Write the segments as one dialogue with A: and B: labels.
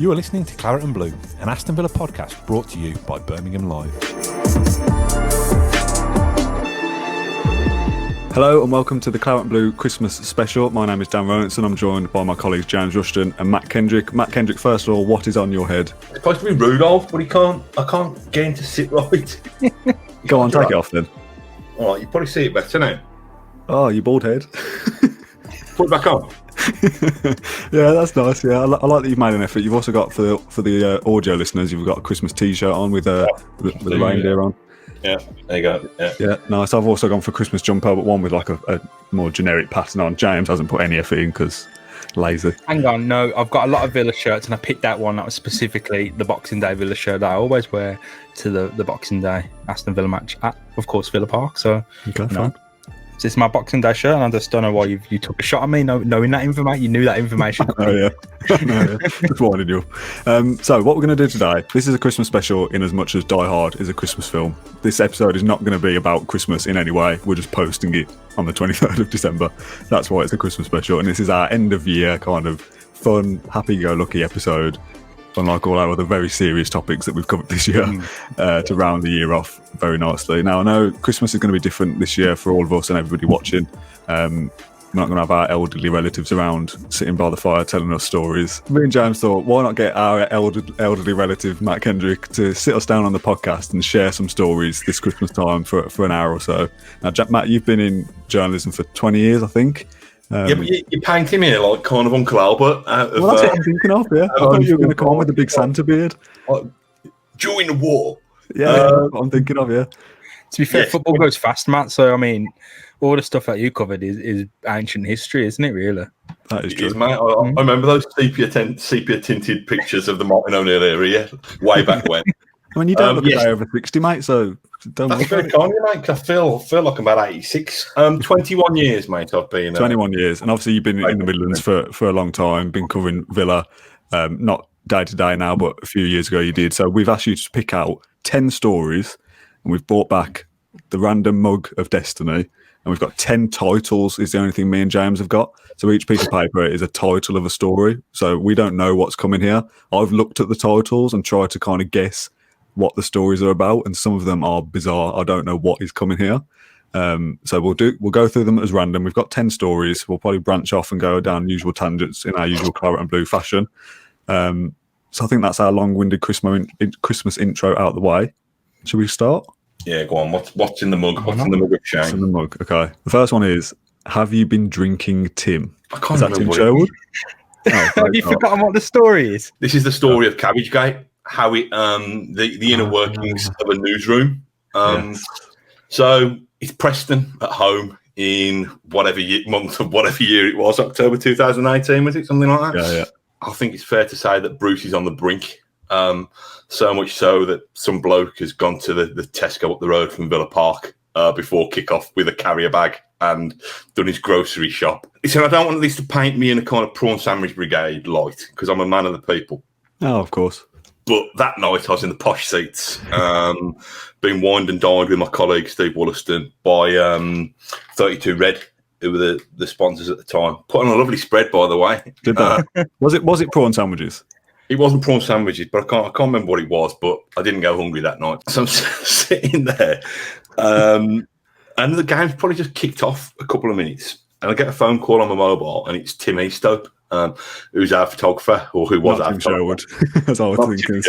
A: You are listening to Claret and Blue, an Aston Villa podcast brought to you by Birmingham Live.
B: Hello and welcome to the Claret and Blue Christmas special. My name is Darren and I'm joined by my colleagues James Rushton and Mat Kendrick. Mat Kendrick, first of all, what is on your head?
C: It's supposed to be Rudolph, but I can't get him to sit right.
B: Go on, take it off then.
C: All right, you probably see it better now.
B: Oh, you bald head.
C: Put it back on.
B: Yeah, that's nice. Yeah, I like that you've made an effort. You've also got for the audio listeners, you've got a Christmas T-shirt on with the reindeer on.
C: Yeah, there you go.
B: Yeah, nice. I've also gone for Christmas jumper, but one with like a more generic pattern on. James hasn't put any effort in because lazy.
D: Hang on, no, I've got a lot of Villa shirts, and I picked that one that was specifically the Boxing Day Villa shirt that I always wear to the Boxing Day Aston Villa match at, of course, Villa Park. So,
B: okay, fine.
D: So it's my Boxing Day shirt, and I just don't know why you took a shot at me, knowing that information. You knew that information.
B: Oh yeah, just winding you up. So what we're going to do today? This is a Christmas special, in as much as Die Hard is a Christmas film. This episode is not going to be about Christmas in any way. We're just posting it on the 23rd of December. That's why it's a Christmas special, and this is our end of year kind of fun, happy-go-lucky episode. Unlike all our other very serious topics that we've covered this year, to round the year off very nicely. Now, I know Christmas is going to be different this year for all of us and everybody watching. We're not going to have our elderly relatives around sitting by the fire telling us stories. Me and James thought, why not get our elderly relative, Mat Kendrick, to sit us down on the podcast and share some stories this Christmas time for an hour or so. Now, Matt, you've been in journalism for 20 years, I think.
C: Yeah, but you paint him here like kind of Uncle Albert.
B: That's what I'm thinking of, yeah. I thought you were going to come on with the big Santa beard.
C: During the war.
B: Yeah, that's what I'm thinking of, yeah.
D: To be fair, football goes fast, Matt. So, I mean, all the stuff that you covered is ancient history, isn't it, really?
B: That is true.
C: Mate. I remember those sepia-tinted pictures of the Martin O'Neill area way back when.
B: I mean, you don't look a day over 60, mate, so don't
C: That's very kind of you, mate, 'cause I feel like I'm about 86. 21 years, mate, I've been...
B: 21 years, and obviously you've been in the Midlands for a long time, been covering Villa, not day-to-day now, but a few years ago you did. So we've asked you to pick out 10 stories, and we've brought back the random mug of destiny, and we've got 10 titles is the only thing me and James have got. So each piece of paper is a title of a story, so we don't know what's coming here. I've looked at the titles and tried to kind of guess what the stories are about, and some of them are bizarre. I don't know what is coming here. So we'll go through them as random. We've got 10 stories. We'll probably branch off and go down usual tangents in our usual Claret and Blue fashion. So I think that's our long-winded Christmas intro out of the way. Should we start?
C: Yeah, go on. What's in the mug? What's in the mug of Shane?
B: What's in the mug? Okay. The first one is, have you been drinking, Tim?
C: I can't
B: is that
C: remember
B: Tim Sherwood?
D: Have you forgotten what the story is?
C: This is the story of Cabbage Gate. How it the inner workings of a newsroom. So it's Preston at home in whatever month of whatever year it was, October 2018, was it, something like that?
B: Yeah.
C: I think it's fair to say that Bruce is on the brink. So much so that some bloke has gone to the Tesco up the road from Villa Park before kick-off with a carrier bag and done his grocery shop. He said, I don't want this to paint me in a kind of prawn sandwich brigade light, because I'm a man of the people.
B: Oh, of course.
C: But that night I was in the posh seats, being wined and dined with my colleague Steve Wollaston by 32 Red, who were the sponsors at the time. Put on a lovely spread, by the way.
B: Did that? Was it prawn sandwiches?
C: It wasn't prawn sandwiches, but I can't remember what it was. But I didn't go hungry that night, so I'm sitting there, and the game's probably just kicked off a couple of minutes, and I get a phone call on my mobile, and it's Tim Eastope. Who's our photographer, or who was our photographer?
B: That's all I was thinking.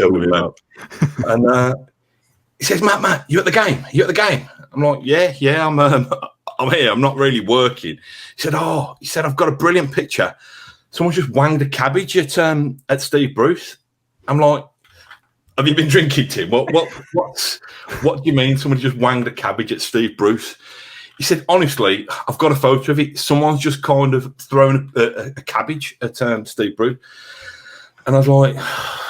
C: And he says, Matt, you at the game? You at the game? I'm like, yeah, I'm here. I'm not really working. He said, I've got a brilliant picture. Someone just wanged a cabbage at Steve Bruce. I'm like, have you been drinking, Tim? What do you mean someone just wanged a cabbage at Steve Bruce? He said, honestly, I've got a photo of it. Someone's just kind of thrown a cabbage at Steve Bruce. And I was like,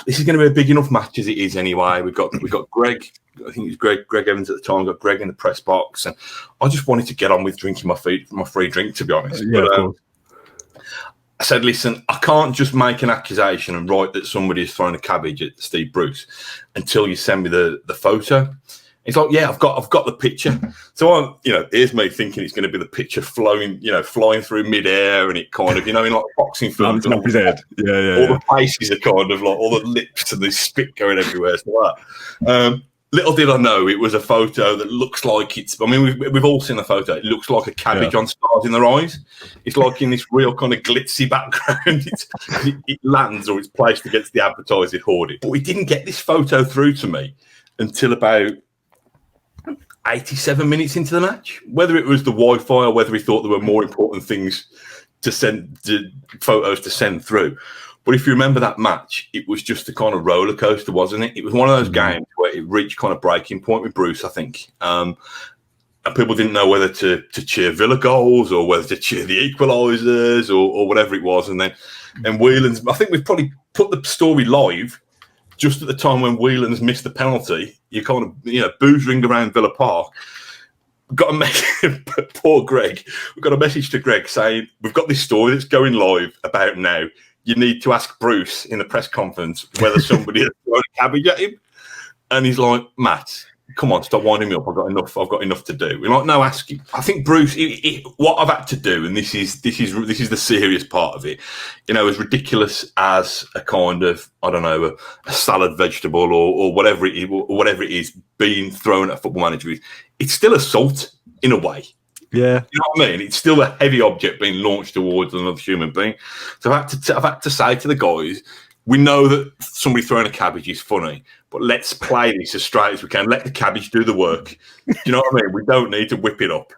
C: this is going to be a big enough match as it is anyway. We've got Greg. I think it was Greg Evans at the time. Got Greg in the press box. And I just wanted to get on with drinking my free drink, to be honest.
B: Yeah,
C: but,
B: of course.
C: I said, listen, I can't just make an accusation and write that somebody has thrown a cabbage at Steve Bruce until you send me the photo. He's like, yeah, I've got the picture. So here's me thinking it's going to be the picture flying through midair, and it kind of, in like boxing films,
B: Top his head.
C: All the faces are kind of like all the lips and the spit going everywhere. So that. Little did I know it was a photo that looks like it's. I mean, we've all seen the photo. It looks like a cabbage on stars in their eyes. It's like in this real kind of glitzy background. It lands or it's placed against the advertising hoarding. But we didn't get this photo through to me until about 87 minutes into the match. Whether it was the Wi-Fi or whether we thought there were more important things photos to send through. But if you remember that match, it was just a kind of roller coaster, wasn't it? It was one of those games where it reached kind of breaking point with Bruce, I think. And people didn't know whether to cheer Villa goals or whether to cheer the equalisers or whatever it was. And Whelan's, I think we've probably put the story live just at the time when Whelan's missed the penalty. You kind of, boos ringed around Villa Park. Got a message, poor Greg. We've got a message to Greg saying, we've got this story that's going live about now. You need to ask Bruce in the press conference whether somebody has thrown a cabbage at him. And he's like, Matt, come on, stop winding me up. I've got enough to do. We're like, no, ask him. I think Bruce, what I've had to do, and this is the serious part of it, as ridiculous as a kind of, I don't know, a salad vegetable or whatever it is being thrown at a football manager, it's still assault in a way.
B: Yeah,
C: you know what I mean. It's still a heavy object being launched towards another human being. So I've had to say to the guys, we know that somebody throwing a cabbage is funny, but let's play this as straight as we can. Let the cabbage do the work. Do you know what I mean? We don't need to whip it up.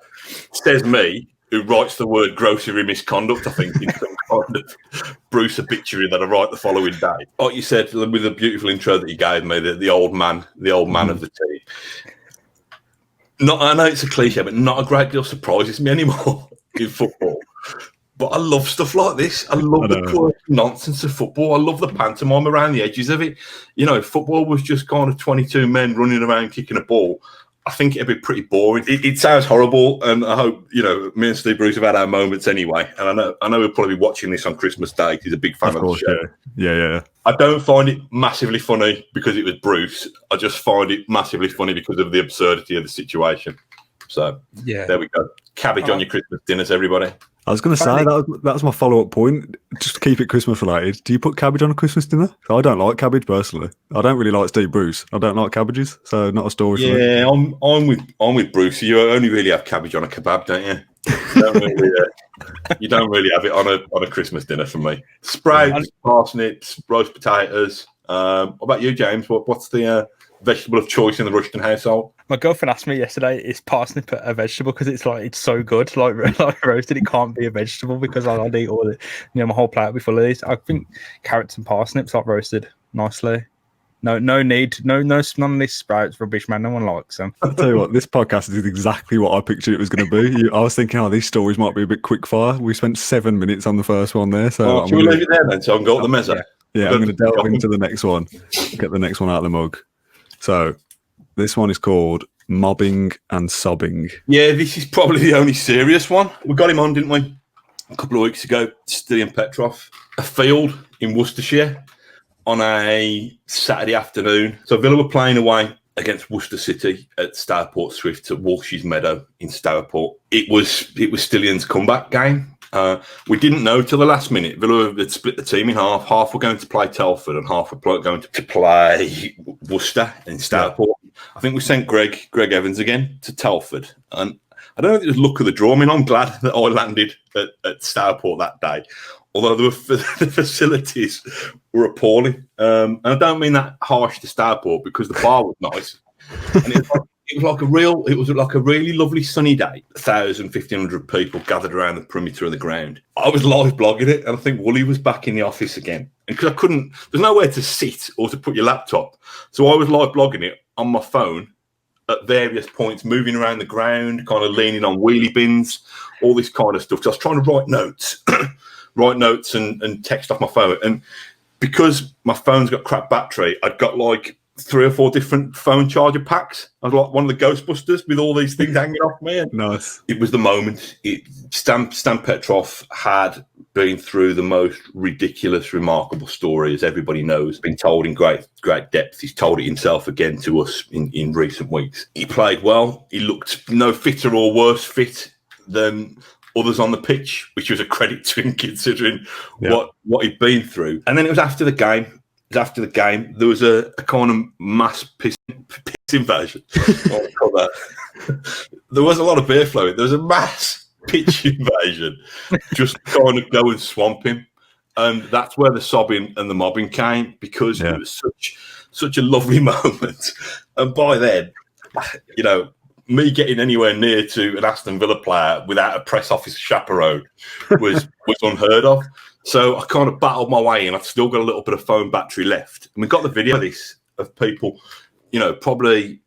C: Says me, who writes the word grocery misconduct, I think, in some kind of Bruce obituary that I write the following day. Like you said, with the beautiful intro that you gave me, the old man of the team. I know it's a cliche, but not a great deal surprises me anymore in football. But I love stuff like this. I love the quirky nonsense of football. I love the pantomime around the edges of it. If football was just kind of 22 men running around kicking a ball, I think it'd be pretty boring. It sounds horrible, and I hope, me and Steve Bruce have had our moments anyway. And I know we'll probably be watching this on Christmas Day. He's a big fan of the show.
B: Yeah.
C: I don't find it massively funny because it was Bruce. I just find it massively funny because of the absurdity of the situation. So, there we go. Cabbage on your Christmas dinners, everybody.
B: I was going to say, that was my follow-up point. Just to keep it Christmas related, do you put cabbage on a Christmas dinner? I don't like cabbage, personally. I don't really like Steve Bruce. I don't like cabbages, so not a story for me.
C: Yeah, I'm with Bruce. You only really have cabbage on a kebab, don't you? You don't really have it on a Christmas dinner for me. Sprouts, parsnips, roast potatoes. What about you, James? What's the vegetable of choice in the Rushton household?
D: My girlfriend asked me yesterday, is parsnip a vegetable? Because it's so good. Like roasted, it can't be a vegetable because I'd eat all it. My whole plate will be full of these. I think carrots and parsnips are roasted nicely. None of these sprouts rubbish, man. No one likes them.
B: I'll tell you what, this podcast is exactly what I pictured it was going to be. I was thinking, these stories might be a bit quick fire. We spent 7 minutes on the first one there. So
C: should we leave it there then? So I can go up the mezza.
B: Yeah, I'm going to delve into the next one. Get the next one out of the mug. So this one is called Mobbing and Sobbing.
C: Yeah, this is probably the only serious one. We got him on, didn't we? A couple of weeks ago, Still Petrov. A field in Worcestershire on a Saturday afternoon. So Villa were playing away against Worcester City at Stourport Swift at Walsh's Meadow in Stourport. It was Stillion's comeback game. We didn't know till the last minute. Villa had split the team in half. Half were going to play Telford and half were going to play Worcester in Stourport. I think we sent Greg Evans again to Telford. And I don't know if it was luck of the draw. I mean, I'm glad that I landed at Stourport that day. Although the facilities were appalling. And I don't mean that harsh to Stourport because the bar was nice. And it was like a really lovely sunny day. 1,000, 1,500 people gathered around the perimeter of the ground. I was live blogging it, and I think Wooly was back in the office again. And because there's nowhere to sit or to put your laptop. So I was live blogging it on my phone at various points, moving around the ground, kind of leaning on wheelie bins, all this kind of stuff. So I was trying to write notes and text off my phone. And because my phone's got crap battery, I'd got like 3 or 4 different phone charger packs. I was like one of the Ghostbusters with all these things hanging off me. And
B: Nice.
C: it was the moment. Stan Petrov had been through the most ridiculous, remarkable story, as everybody knows, been told in great depth. He's told it himself again to us in recent weeks. He played well. He looked no fitter or worse fit than others on the pitch, which was a credit to him considering what he'd been through. And then it was after the game. There was a kind of mass piss invasion. There was a lot of beer flowing. There was a mass pitch invasion. Just kind of go and swamp him. And that's where the sobbing and the mobbing came, because it was such a lovely moment. And by then, you know, me getting anywhere near to an Aston Villa player without a press officer chaperone was unheard of. So I kind of battled my way in. I've still got a little bit of phone battery left. And we got the video of this, of people, you know, probably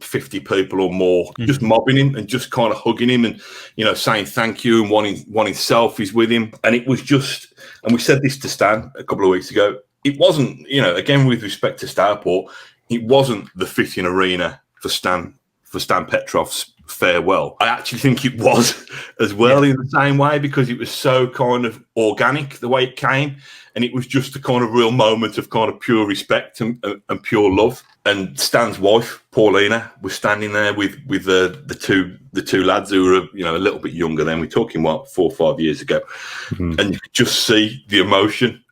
C: 50 people or more, just mobbing him and just kind of hugging him and, you know, saying thank you and wanting selfies with him. And it was just, and we said this to Stan a couple of weeks ago, it wasn't, you know, again, with respect to Stourport, it wasn't the fitting arena for Stan Petrov's farewell. I actually think it was as well, in the same way, because it was so kind of organic the way it came, and it was just a kind of real moment of kind of pure respect and pure love. And Stan's wife, Paulina, was standing there with the two lads who were, you know, a little bit younger then. We're talking 4 or 5 years ago, and you could just see the emotion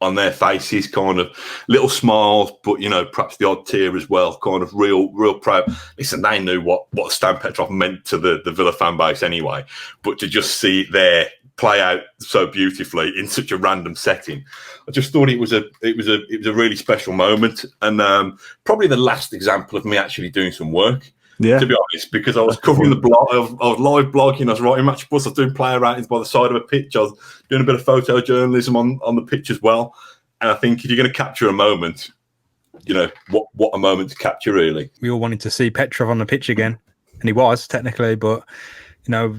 C: on their faces, kind of little smiles, but, you know, perhaps the odd tear as well, kind of real proud. Listen, they knew what Stan Petrov meant to the Villa fan base anyway, but to just see it there play out so beautifully in such a random setting, I just thought it was a really special moment, and probably the last example of me actually doing some work. Yeah. To be honest, because I was covering the blog, I was live blogging, I was writing match bus, I was doing player ratings by the side of a pitch, I was doing a bit of photojournalism on the pitch as well. And I think if you're going to capture a moment, you know, what a moment to capture, really.
D: We all wanted to see Petrov on the pitch again, and he was, technically, but, you know,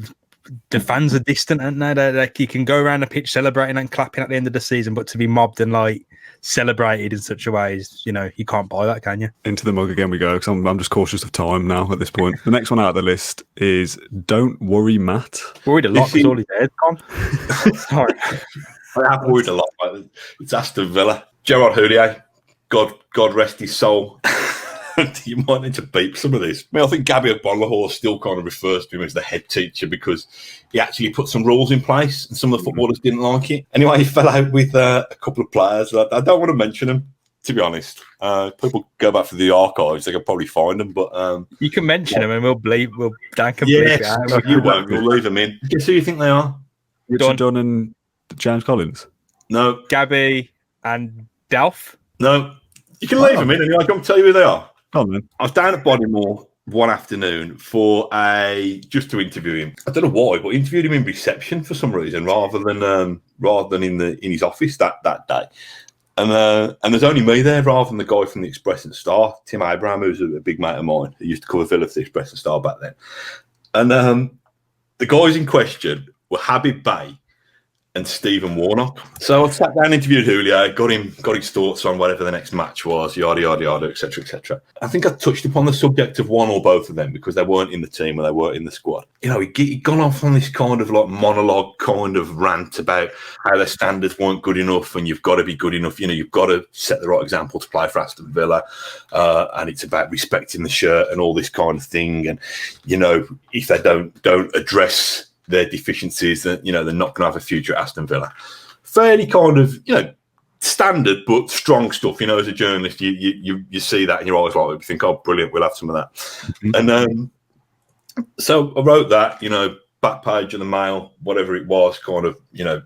D: the fans are distant, aren't they? They're like, you can go around the pitch celebrating and clapping at the end of the season, but to be mobbed and, like, celebrated in such a way is, you know, you can't buy that, can you?
B: Into the mug again we go, because I'm just cautious of time now at this point. The next one out of the list is Don't Worry, Matt.
D: Worried a lot because all his hair's gone. Sorry.
C: I have worried a lot about it. It's Aston Villa. Gerard Houllier, God rest his soul. You might need to beep some of this. I mean, I think Gabby Bonlahor still kind of refers to him as the head teacher because he actually put some rules in place and some of the footballers didn't like it. Anyway, he fell out with a couple of players. I don't want to mention them, to be honest. People go back to the archives, they can probably find them. But
D: you can mention them and Dan can
C: bleep it out. You won't. We'll leave them in. Guess who you think they are?
B: Richard Dunn and James Collins?
C: No.
D: Gabby and Delph?
C: No. You can leave them in and I can tell you who they are.
B: Oh, man.
C: I was down at Bodymore one afternoon just to interview him. I don't know why, but interviewed him in reception for some reason rather than in his office that day. And there's only me there rather than the guy from the Express and Star, Tim Abraham, who's a big mate of mine who used to cover Villa for the Express and Star back then. And the guys in question were Habib Bey and Stephen Warnock. So I sat down and interviewed Houllier, got his thoughts on whatever the next match was, yada, yada, yada, etc., etc. I think I touched upon the subject of one or both of them because they weren't in the team or they weren't in the squad. You know, he'd gone off on this kind of like monologue kind of rant about how their standards weren't good enough and you've got to be good enough. You know, you've got to set the right example to play for Aston Villa. And it's about respecting the shirt and all this kind of thing. And, you know, if they don't address their deficiencies, that, you know, they're not going to have a future at Aston Villa. Fairly kind of, you know, standard but strong stuff. You know, as a journalist, you see that and you're always like, you think, oh, brilliant, we'll have some of that. Mm-hmm. And so I wrote that, you know, back page of the Mail, whatever it was, kind of, you know,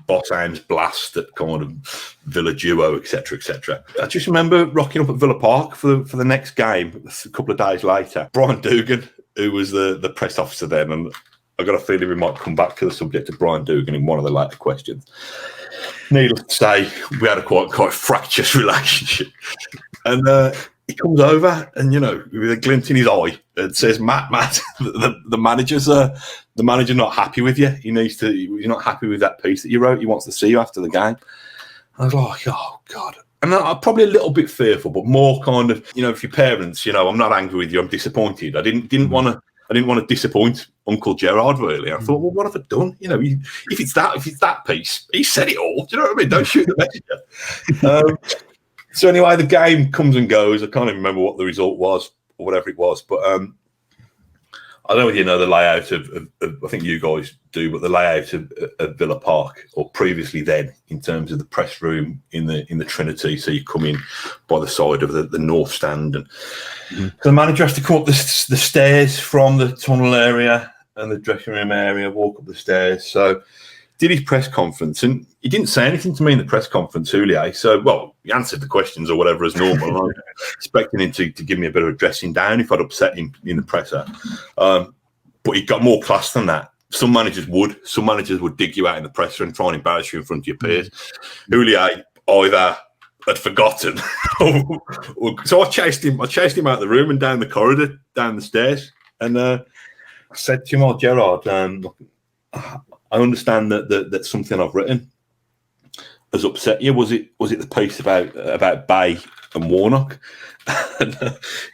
C: Boss Ames blast at kind of Villa duo, etc., etc. I just remember rocking up at Villa Park for the next game a couple of days later. Brian Dugan, who was the press officer then, and I got a feeling we might come back to the subject of Brian Dugan in one of the later questions. Needless to say, we had a quite fractious relationship. And he comes over and, you know, with a glint in his eye and says, Matt, the manager's not happy with you. He's not happy with that piece that you wrote. He wants to see you after the game. I was like, oh, God. And I'm probably a little bit fearful, but more kind of, if your parents, I'm not angry with you, I'm disappointed. I didn't want to disappoint Uncle Gerard, really. I thought, well, what have I done? If it's that piece, he said it all. Do you know what I mean? Don't shoot the messenger. So anyway, the game comes and goes. I can't even remember what the result was or whatever it was, but I don't know whether you know the layout of I think you guys do, but the layout of Villa Park, or previously then, in terms of the press room in the Trinity. So you come in by the side of the north stand, and the manager has to come up the stairs from the tunnel area and the dressing room area, walk up the stairs. So did his press conference, and he didn't say anything to me in the press conference, Houllier. So, well, he answered the questions or whatever as normal. I was expecting him to give me a bit of a dressing down if I'd upset him in the presser. But he got more class than that. Some managers would dig you out in the presser and try and embarrass you in front of your peers. Houllier either had forgotten, so I chased him out of the room and down the corridor, down the stairs, and I said to him, "Oh, Gerard, I understand that something I've written has upset you. Was it the piece about Bay and Warnock?" And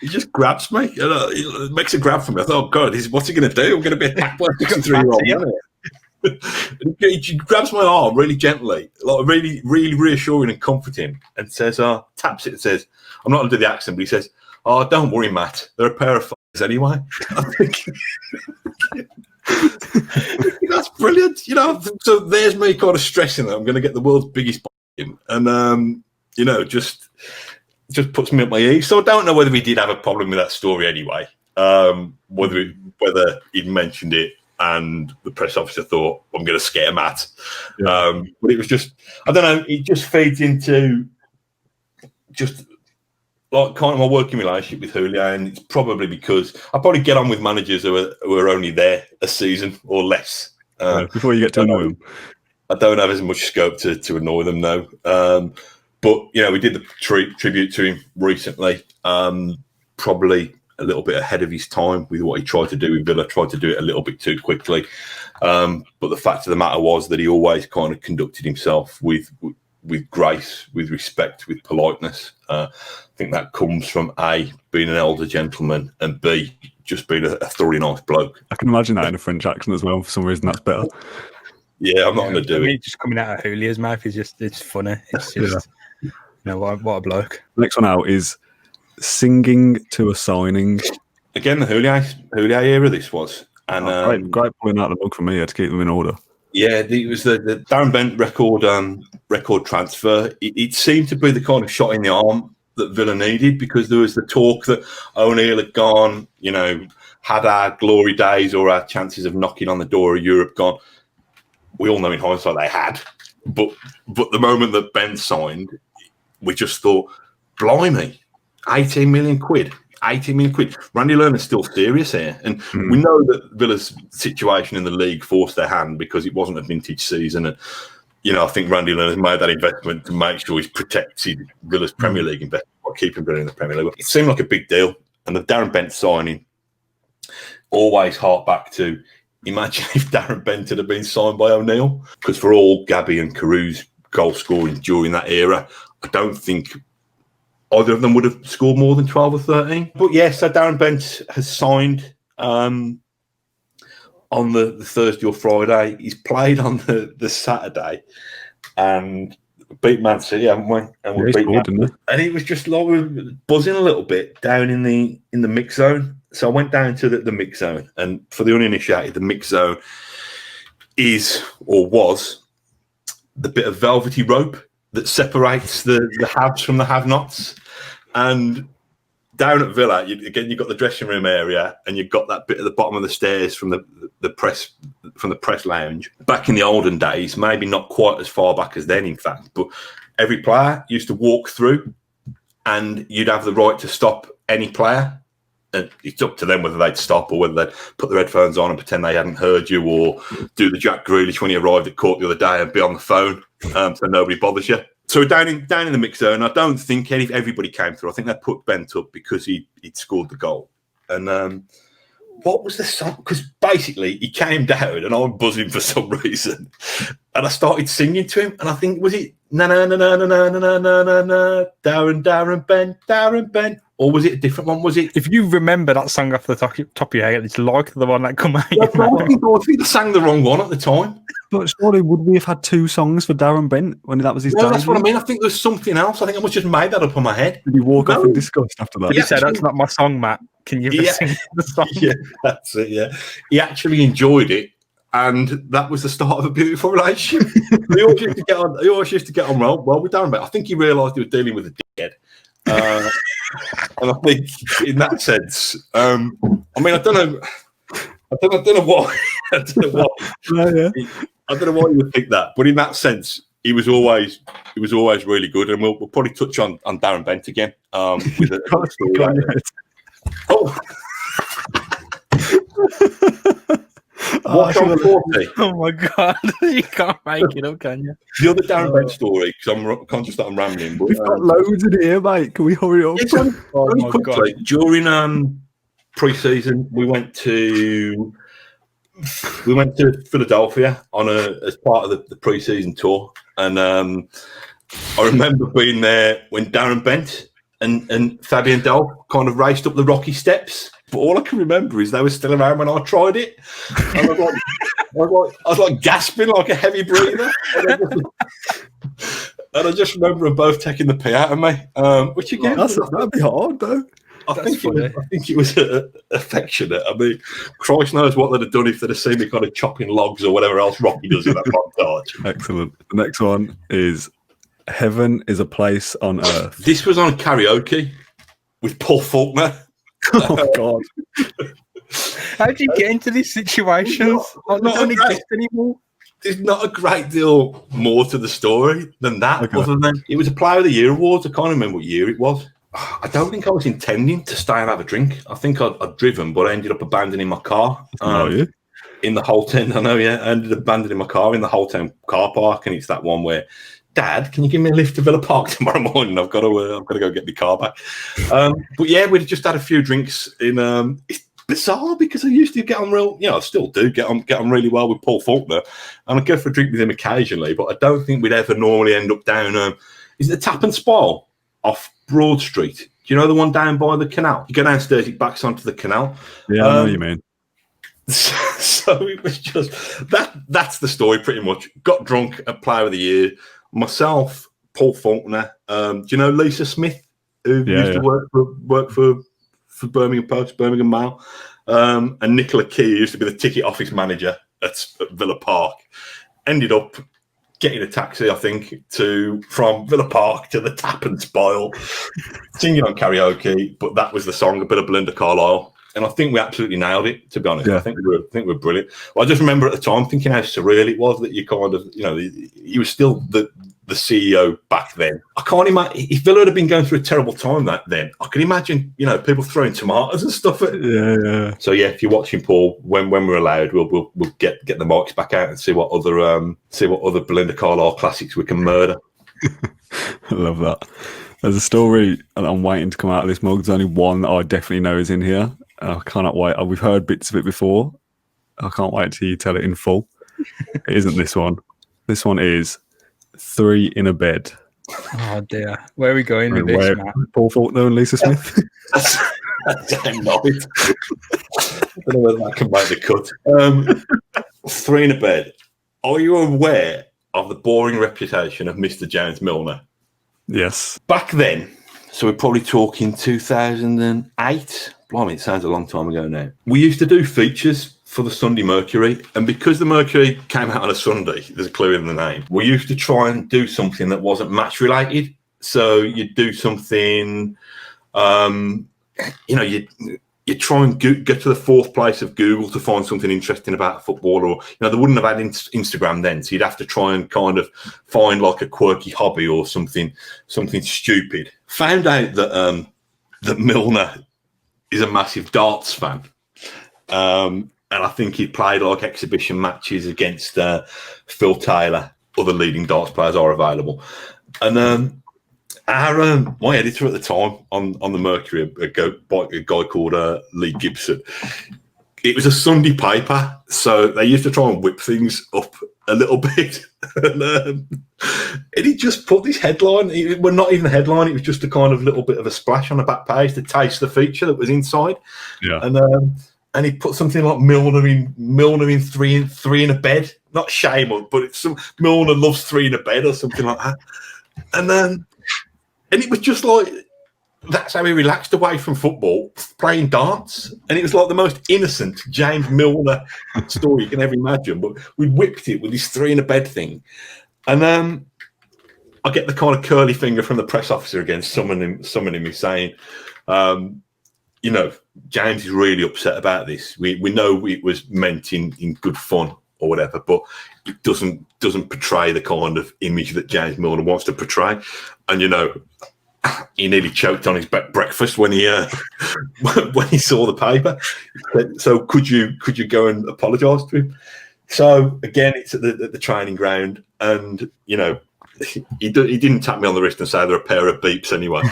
C: he just grabs me. He makes a grab for me. I thought, "Oh God, what's he going to do? I'm going to be attacked by a 63-year-old." He grabs my arm really gently, like really, really reassuring and comforting, and says, taps it and says, "I'm not going to do the accent," but he says, "Oh, don't worry, Matt. They're a pair of f***s anyway." I think that's brilliant. So there's me kind of stressing that I'm going to get the world's biggest in, and just puts me at my ease. So I don't know whether he did have a problem with that story anyway. Whether he'd mentioned it and the press officer thought, "I'm going to scare Matt." Yeah. But it was just, I don't know. It just feeds into just like kind of my working relationship with Houllier, and it's probably because I probably get on with managers who are only there a season or less.
B: Before you get to annoy them.
C: I don't have as much scope to annoy them now. But, we did the tribute to him recently, probably a little bit ahead of his time with what he tried to do with Villa, tried to do it a little bit too quickly. But the fact of the matter was that he always kind of conducted himself with grace, with respect, with politeness. I think that comes from A, being an elder gentleman, and B, just being a thoroughly nice bloke.
B: I can imagine that in a French accent as well. For some reason, that's better.
C: Yeah, I'm not going to do it.
D: Just coming out of Houlier's mouth it's funny. It's just, what a bloke.
B: Next one out is singing to a signing.
C: Again, the Houllier era this was. And
B: great pulling out the mug for me to keep them in order. Yeah,
C: it was the Darren Bent record transfer. It seemed to be the kind of shot in the arm that Villa needed, because there was the talk that O'Neill had gone, had our glory days or our chances of knocking on the door of Europe gone. We all know in hindsight they had. But the moment that Ben signed, we just thought, blimey, 18 million quid. 18 million quid. Randy Lerner's still serious here. And we know that Villa's situation in the league forced their hand because it wasn't a vintage season. And, I think Randy Lerner's made that investment to make sure he's protected Villa's Premier League investment by keeping Villa in the Premier League. It seemed like a big deal. And the Darren Bent signing always harked back to, imagine if Darren Bent had been signed by O'Neill. Because for all Gabby and Caru's goal scoring during that era, I don't think either of them would have scored more than 12 or 13. But yes, so Darren Bent has signed on the Thursday or Friday. He's played on the Saturday and beat Man City, haven't we? And we beat Man City. And it was just like we were buzzing a little bit down in the mix zone. So I went down to the mix zone, and for the uninitiated, the mix zone is or was the bit of velvety rope that separates the haves from the have-nots. And down at Villa, you've got the dressing room area, and you've got that bit at the bottom of the stairs from the press lounge. Back in the olden days, maybe not quite as far back as then, in fact, but every player used to walk through, and you'd have the right to stop any player. And it's up to them whether they'd stop or whether they'd put their headphones on and pretend they hadn't heard you, or do the Jack Grealish when he arrived at court the other day and be on the phone so nobody bothers you. So down in the mix zone, I don't think everybody came through. I think they put Bent up because he'd scored the goal. And what was the song? Because basically he came down and I was buzzing for some reason. And I started singing to him. And I think, was it na na na na na na na na na na Darren Ben, or was it a different one? Was it?
D: If you remember that song off the top of your head, it's like the one that come out.
C: I think I sang the wrong one at the time.
B: But surely, would we have had 2 songs for Darren Bent when that was his
C: No,
B: debut?
C: that's what I mean. I think there's something else. I think I must just made that up on my head.
B: Did you walk off in disgust after that?
D: You said that's not my song, Matt. Can you sing the song?
C: Yeah, that's it. Yeah, he actually enjoyed it, and that was the start of a beautiful relationship. He always used to get on. He always used to get on well with Darren Bent. I think he realised he was dealing with a dickhead. And I think, in that sense, I mean, I don't know why. I don't know why you would think that, but in that sense, he was always really good, and we'll probably touch on Darren Bent again. With a story oh. Watch on 40.
D: Oh my god, you can't make it up, can you?
C: The other Darren Bent story, because I'm conscious that I'm rambling. But,
B: We've got loads in here, mate. Can we hurry up?
C: Only quickly, during pre-season, we went to Philadelphia as part of the pre-season tour, and I remember being there when Darren Bent and Fabian Delph kind of raced up the rocky steps. But all I can remember is they were still around when I tried it. And I was like gasping like a heavy breather. And I just remember them both taking the pee out of me. Which again,
B: that'd be hard though.
C: I think it was affectionate. I mean, Christ knows what they'd have done if they'd have seen me kind of chopping logs or whatever else Rocky does in that montage.
B: Excellent. The next one is Heaven is a Place on Earth.
C: This was on Karaoke with Paul Faulkner.
B: Oh God!
D: How do you get into these situations? Not exist anymore.
C: There's not a great deal more to the story than that.
B: Okay.
C: Other than it was a Player of the Year awards. I can't remember what year it was. I don't think I was intending to stay and have a drink. I think I'd driven, but I ended up abandoning my car in the Holton. I know, yeah. I ended up abandoning my car in the Holton car park, and it's that one where, Dad, can you give me a lift to Villa Park tomorrow morning? I've got to go get my car back. But yeah, we'd just had a few drinks in. It's bizarre because I used to get on I still do get on really well with Paul Faulkner, and I go for a drink with him occasionally. But I don't think we'd ever normally end up down. Is it the Tap and Spoil off Broad Street? Do you know the one down by the canal? You go downstairs, it backs onto the canal.
B: Yeah, I know what you mean.
C: So it was just that. That's the story, pretty much. Got drunk at Player of the Year. Myself, Paul Faulkner. Do you know Lisa Smith, who used to work for Birmingham Post, Birmingham Mail, and Nicola Key, who used to be the ticket office manager at Villa Park. Ended up getting a taxi, I think, from Villa Park to the Tap and Spoil, singing on Karaoke. But that was the song, a bit of Belinda Carlisle. And I think we absolutely nailed it, to be honest. Yeah. I think we were brilliant. Well, I just remember at the time thinking how surreal it was that you kind of, he was still the CEO back then. I can't imagine, if Villa had been going through a terrible time then, I can imagine, people throwing tomatoes and stuff at it.
B: Yeah.
C: So yeah, if you're watching, Paul, when we're allowed, we'll get the mics back out and see what other Belinda Carlisle classics we can murder.
B: I love that. There's a story, and I'm waiting to come out of this mug. There's only one that I definitely know is in here. I cannot wait. We've heard bits of it before. I can't wait till you tell it in full. It isn't this one. This one is 3 in a Bed.
D: Oh dear. Where are we going with this, Matt?
B: Paul Faulkner and Lisa Smith.
C: That's annoying. I don't know whether that can make the cut. 3 in a Bed. Are you aware of the boring reputation of Mr. James Milner?
B: Yes.
C: Back then, so we're probably talking 2008. Blimey, it sounds a long time ago now. We used to do features for the Sunday Mercury, and because the Mercury came out on a Sunday, there's a clue in the name, we used to try and do something that wasn't match related. So you'd do something, you try and get to the 4th place of Google to find something interesting about football, or they wouldn't have had Instagram then, so you'd have to try and kind of find like a quirky hobby or something stupid. Found out that Milner is a massive darts fan, and I think he played like exhibition matches against Phil Taylor. Other leading darts players are available, and my editor at the time on the Mercury, a guy called Lee Gibson. It was a Sunday paper, so they used to try and whip things up a little bit. And he just put this headline. Well, not even a headline. It was just a kind of little bit of a splash on the back page to taste the feature that was inside.
B: Yeah.
C: And he put something like Milner in three in a bed. Not shame on, but it's some Milner loves 3 in a bed or something like that. And it was just like, that's how he relaxed away from football, playing darts. And it was like the most innocent James Milner story you can ever imagine. But we whipped it with this 3 in a bed thing. And I get the kind of curly finger from the press officer again, summoning me saying, James is really upset about this. We know it was meant in good fun or whatever, but it doesn't portray the kind of image that James Milner wants to portray. And, he nearly choked on his breakfast when he when he saw the paper. So could you go and apologise to him? So again, it's at the training ground, and he didn't tap me on the wrist and say there are a pair of beeps anyway.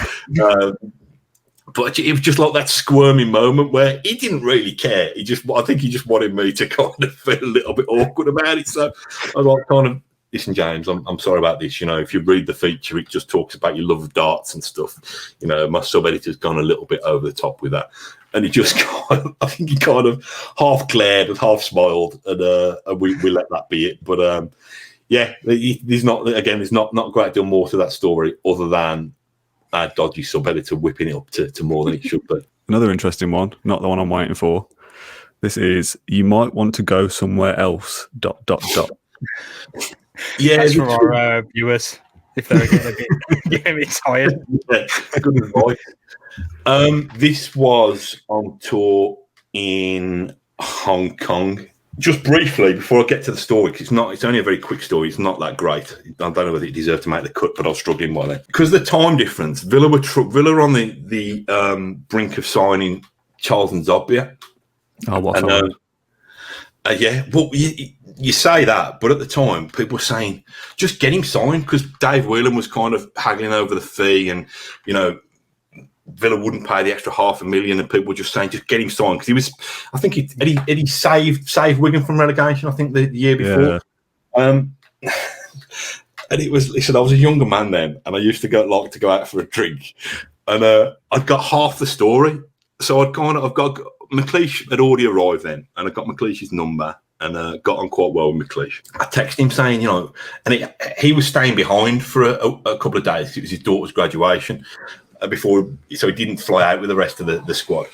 C: But it was just like that squirming moment where he didn't really care. I think he just wanted me to kind of feel a little bit awkward about it. So I was like, kind of, listen, James, I'm sorry about this. If you read the feature, it just talks about your love of darts and stuff. My sub-editor's gone a little bit over the top with that. And he just I think he kind of half glared and half smiled, and we let that be it. But there's not a great deal more to that story other than our dodgy sub-editor whipping it up to more than it should be.
B: Another interesting one, not the one I'm waiting for. This is, you might want to go somewhere else, ...
D: Yeah, that's for our viewers, if they're getting a bit tired.
C: Yeah, good advice. This was on tour in Hong Kong. Just briefly, before I get to the story, because it's only a very quick story. It's not that great. I don't know whether it deserved to make the cut, but I was struggling by then. Because of the time difference, Villa were on the brink of signing Charles and Zobbia.
B: Oh, what's on?
C: Yeah, well, you say that, but at the time, people were saying, just get him signed, because Dave Whelan was kind of haggling over the fee, and, Villa wouldn't pay the extra $500,000, and people were just saying, just get him signed, because he was, I think he saved Wigan from relegation, I think, the year before. Yeah. And he said, I was a younger man then, and I used to go out for a drink, and I'd got half the story, so I've got McLeish had already arrived then, and I got McLeish's number and got on quite well with McLeish. I texted him saying, and he was staying behind for a couple of days. It was his daughter's graduation so he didn't fly out with the rest of the squad.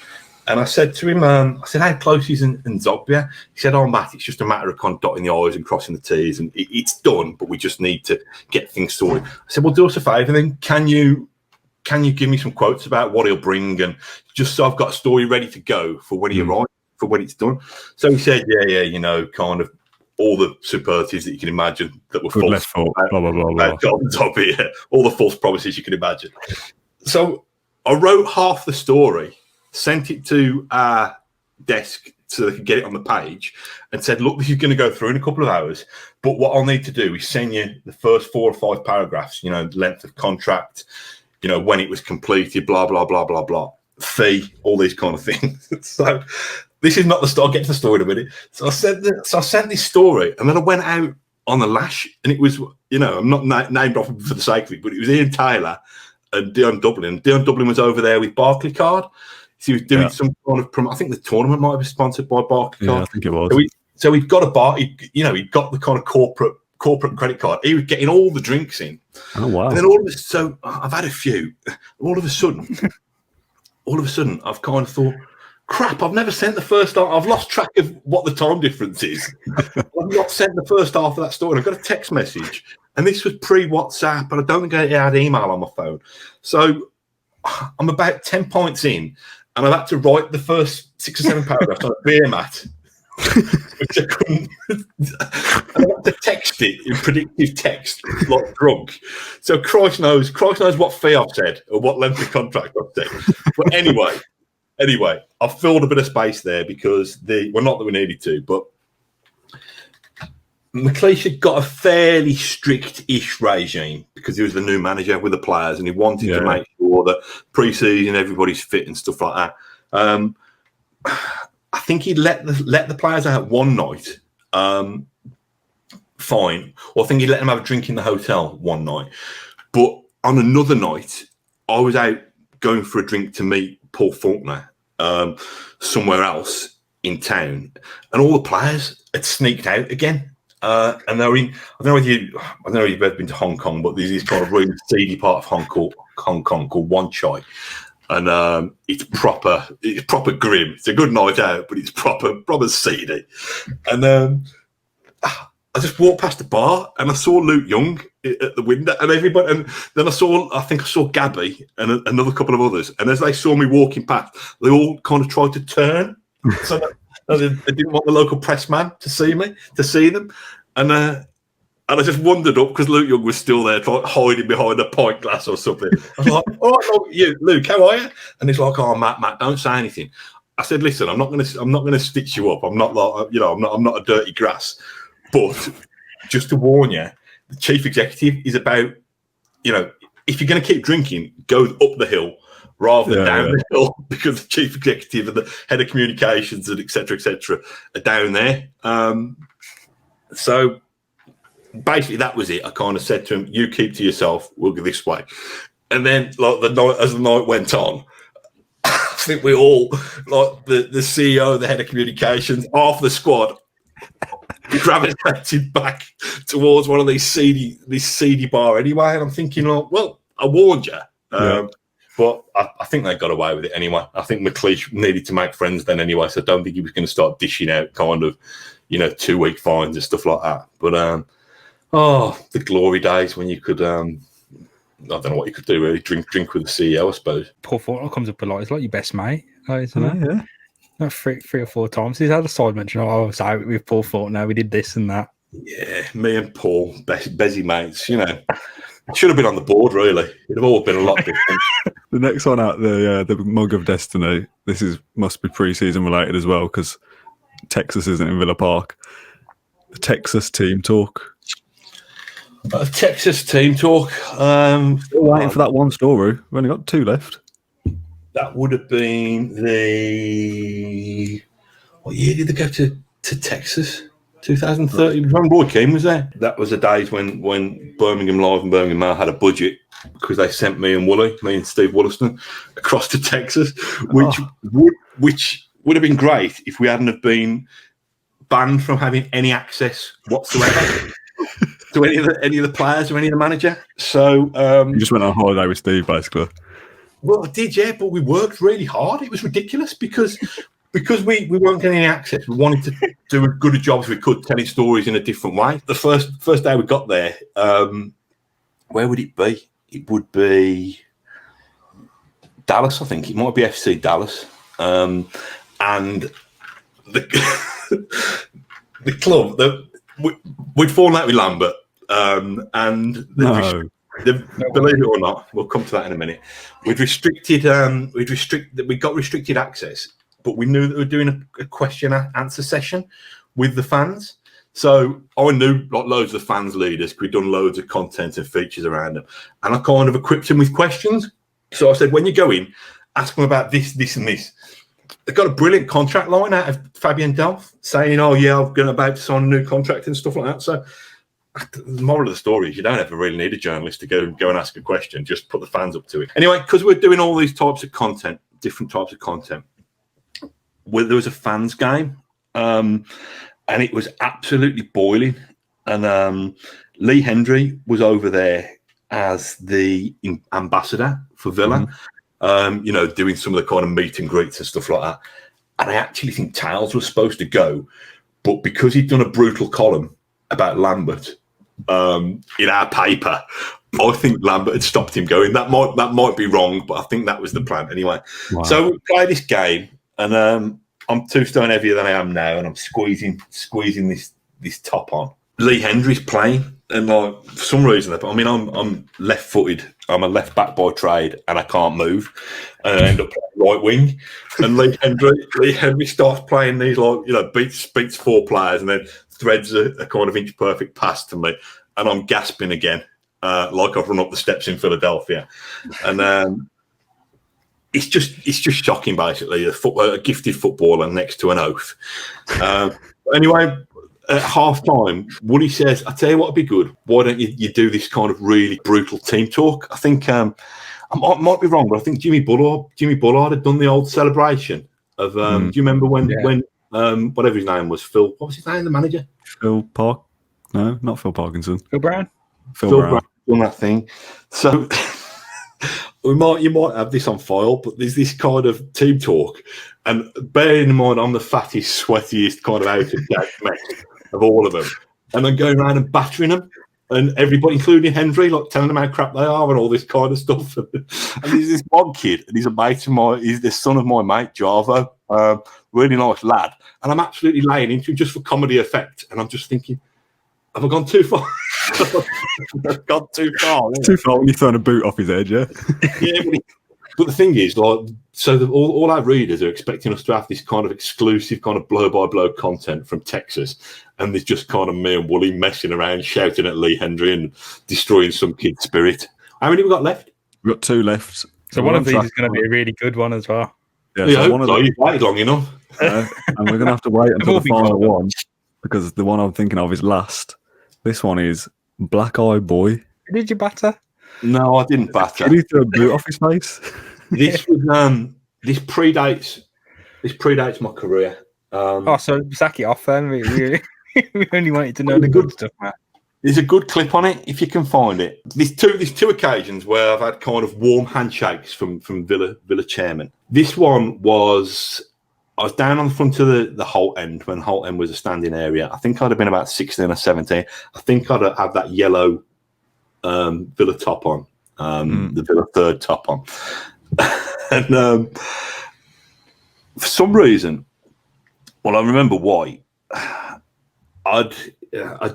C: And I said to him, how close is and Zogbia? He said, Matt, it's just a matter of kind of dotting the I's and crossing the T's, and it's done, but we just need to get things sorted. I said, well, do us a favour then. Can you give me some quotes about what he'll bring, and just so I've got a story ready to go for when he arrives, for when it's done? So he said, kind of all the superlatives that you can imagine that were false.
B: Blah, blah, blah, blah.
C: All the false promises you can imagine. So I wrote half the story, sent it to our desk so they could get it on the page, and said, look, this is going to go through in a couple of hours, but what I'll need to do is send you the first 4 or 5 paragraphs, length of contract, when it was completed, blah, blah, blah, blah, blah, fee, all these kind of things. So this is not the story. I'll get to the story in a minute. So I sent this story, and then I went out on the lash, and it was, I'm not named off for the sake of it, but it was Ian Taylor and Dion Dublin. And Dion Dublin was over there with Barclaycard. So he was doing some kind of I think the tournament might have been sponsored by Barclaycard.
B: Yeah, I think it was.
C: So he'd got he'd got the kind of corporate credit card. He was getting all the drinks in.
B: Oh wow!
C: And then so I've had a few. All of a sudden, I've kind of thought, crap! I've never sent the first half. I've lost track of what the time difference is. I've not sent the first half of that story. I've got a text message, and this was pre-WhatsApp, and I don't think I had email on my phone. So I'm about 10 points in, and I've had to write the first 6 or 7 paragraphs on a beer mat. Which I couldn't. I had to text it in predictive text, like drunk. So Christ knows what fee I've said or what length of contract I've said. But anyway, I've filled a bit of space there because not that we needed to, but McLeish had got a fairly strict-ish regime because he was the new manager with the players, and he wanted to make sure that pre-season everybody's fit and stuff like that. I think he let the players out one night, and fine. Or I think he let them have a drink in the hotel one night. But on another night, I was out going for a drink to meet Paul Faulkner somewhere else in town, and all the players had sneaked out again. And they were in, I don't know if you've ever been to Hong Kong, but there's this kind of really seedy part of Hong Kong called Wan Chai. And it's proper grim. It's a good night out, but it's proper seedy. And I just walked past the bar and I saw Luke Young at the window, and everybody. And then I think I saw Gabby and another couple of others. And as they saw me walking past, they all kind of tried to turn, so they didn't want the local press man to see them. And I just wandered up because Luke Young was still there, like hiding behind a pint glass or something. I was like, "All right, Luke, how are you?" And he's like, "Oh, Matt, don't say anything." I said, "Listen, I'm not gonna stitch you up. I'm not like, I'm not a dirty grass." But just to warn you, the chief executive is about, if you're going to keep drinking, go up the hill rather than down the hill, because the chief executive and the head of communications and et cetera, are down there. So basically that was it. I kind of said to him, "You keep to yourself, we'll go this way." And then like as the night went on, I think we all, like the CEO, the head of communications, half the squad, gravitated back towards one of this seedy bar anyway. And I'm thinking, like, well, I warned you. But I think they got away with it anyway. I think McLeish needed to make friends then anyway, so I don't think he was going to start dishing out kind of, 2-week fines and stuff like that. But the glory days when you could, I don't know what you could do really, drink with the CEO, I suppose.
D: Paul Faulkner comes up a lot. He's like your best mate, isn't it? Yeah. Not three or four times. He's had a side mention. I was out with Paul Faulkner. We did this and that.
C: Yeah, me and Paul, busy mates. Should have been on the board. Really, it'd have all been a lot different.
B: The next one out, the Mug of Destiny. This must be pre-season related as well because Texas isn't in Villa Park. The Texas team talk.
C: Texas team talk.
B: Still waiting for that one story. We've only got 2 left.
C: That would have been what year did they go to Texas? 2013. When Roy Keane was there. That was the days when Birmingham Live and Birmingham Mail had a budget, because they sent me and Steve Wollaston across to Texas, which would have been great if we hadn't have been banned from having any access whatsoever to any of the players or any of the manager. So
B: you just went on holiday with Steve, basically.
C: Well, I did, yeah, but we worked really hard. It was ridiculous because we weren't getting any access. We wanted to do as good a job as we could, telling stories in a different way. The first day we got there, where would it be? It would be Dallas, I think. It might be FC Dallas. And the the club, we'd fallen out with Lambert. Believe it or not, we'll come to that in a minute. We got restricted access, but we knew that we were doing a question answer session with the fans. So I knew like loads of the fans leaders. We'd done loads of content and features around them, and I kind of equipped them with questions. So I said, when you go in, ask them about this, and this. They got a brilliant contract line out of Fabian Delph saying, "Oh yeah, I'm about to sign a new contract" and stuff like that. So the moral of the story is you don't ever really need a journalist to go and ask a question. Just put the fans up to it. Anyway, because we're doing all these types of content, different types of content, there was a fans game, and it was absolutely boiling. And Lee Hendry was over there as the ambassador for Villa, doing some of the kind of meet and greets and stuff like that. And I actually think Tales was supposed to go, but because he'd done a brutal column about Lambert in our paper, I think Lambert had stopped him going. That might be wrong, but I think that was the plan anyway. Wow. So we play this game, and I'm 2 stone heavier than I am now, and I'm squeezing this top on. Lee Hendry's playing, and like for some reason, I'm left-footed. I'm a left back by trade, and I can't move, and I end up playing right wing. And Lee Hendry starts playing these beats 4 players, and then threads a kind of inch perfect pass to me, and I'm gasping again, like I've run up the steps in Philadelphia, and it's just shocking. Basically, a gifted footballer next to an oath. Anyway, at half time, Woody says, I tell you what would be good. Why don't you do this kind of really brutal team talk? I think I might be wrong, but I think Jimmy Bullard had done the old celebration of do you remember when whatever his name was, Phil, what was his name, the manager?
B: Phil Park? No, not Phil Parkinson.
D: Phil Brown?
B: Phil Brown
C: done that thing. So you might have this on file, but there's this kind of team talk. And bearing in mind, I'm the fattest, sweatiest kind of out of date mess of all of them. And I'm going around and battering them. And everybody, including Henry, like telling them how crap they are and all this kind of stuff. And there's this one kid, and he's a mate of he's the son of my mate, Javo. Really nice lad. And I'm absolutely laying into him just for comedy effect. And I'm just thinking, have I gone too far? I've gone too far.
B: It's too far when you're throwing a boot off his head, yeah?
C: Yeah, but the thing is, like, so all our readers are expecting us to have this kind of exclusive kind of blow-by-blow content from Texas, and there's just kind of me and Wooly messing around, shouting at Lee Hendry and destroying some kid's spirit. How many have we got left?
B: We've got 2 left.
D: So one of these is going to be a really good one as well.
B: Yeah,
C: so
B: one of them,
C: you've waited long enough.
B: and we're going to have to wait until the final one, because the one I'm thinking of is last. This one is Black Eye Boy.
D: Did you batter?
C: No, I didn't batter.
B: Did he throw a boot off his face?
C: This was this predates my career.
D: So sack it off then. We only wanted to know the good stuff, Matt.
C: There's a good clip on it if you can find it. There's two occasions where I've had kind of warm handshakes from Villa chairman. This one was, I was down on the front of the Holt End when Holt End was a standing area. I think I'd have been about 16 or 17. I think I'd have that yellow Villa top on, the Villa third top on. And for some reason, well, I remember why, I'd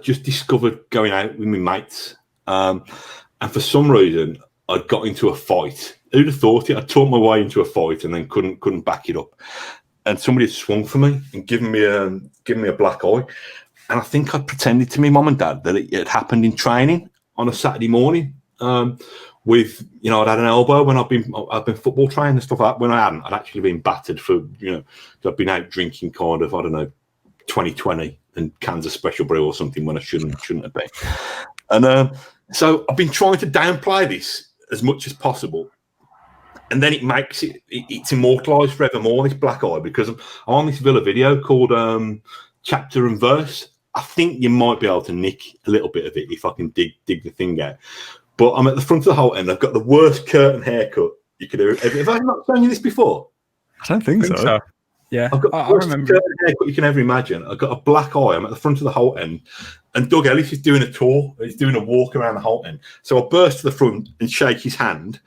C: just discovered going out with my mates. And for some reason, I'd got into a fight. Who'd have thought it? I taught my way into a fight and then couldn't back it up. And somebody had swung for me and given me a black eye. And I think I'd pretended to my mum and dad that it had happened in training on a Saturday morning. With, I'd had an elbow when I've been football training and stuff like that. When I hadn't, I'd actually been battered for, I'd been out drinking kind of, 2020 and cans of Special Brew or something when I shouldn't have been. And so I've been trying to downplay this as much as possible. And then it makes it's immortalised forevermore, this black eye, because I'm on this Villa video called Chapter and Verse. I think you might be able to nick a little bit of it if I can dig the thing out. But I'm at the front of the Holt End. I've got the worst curtain haircut you could ever. Have I not shown you this before?
B: I don't think so.
D: Yeah,
C: I've got the worst curtain haircut you can ever imagine. I've got a black eye. I'm at the front of the Holt End. And Doug Ellis is doing a tour. He's doing a walk around the Holt End. So I burst to the front and shake his hand.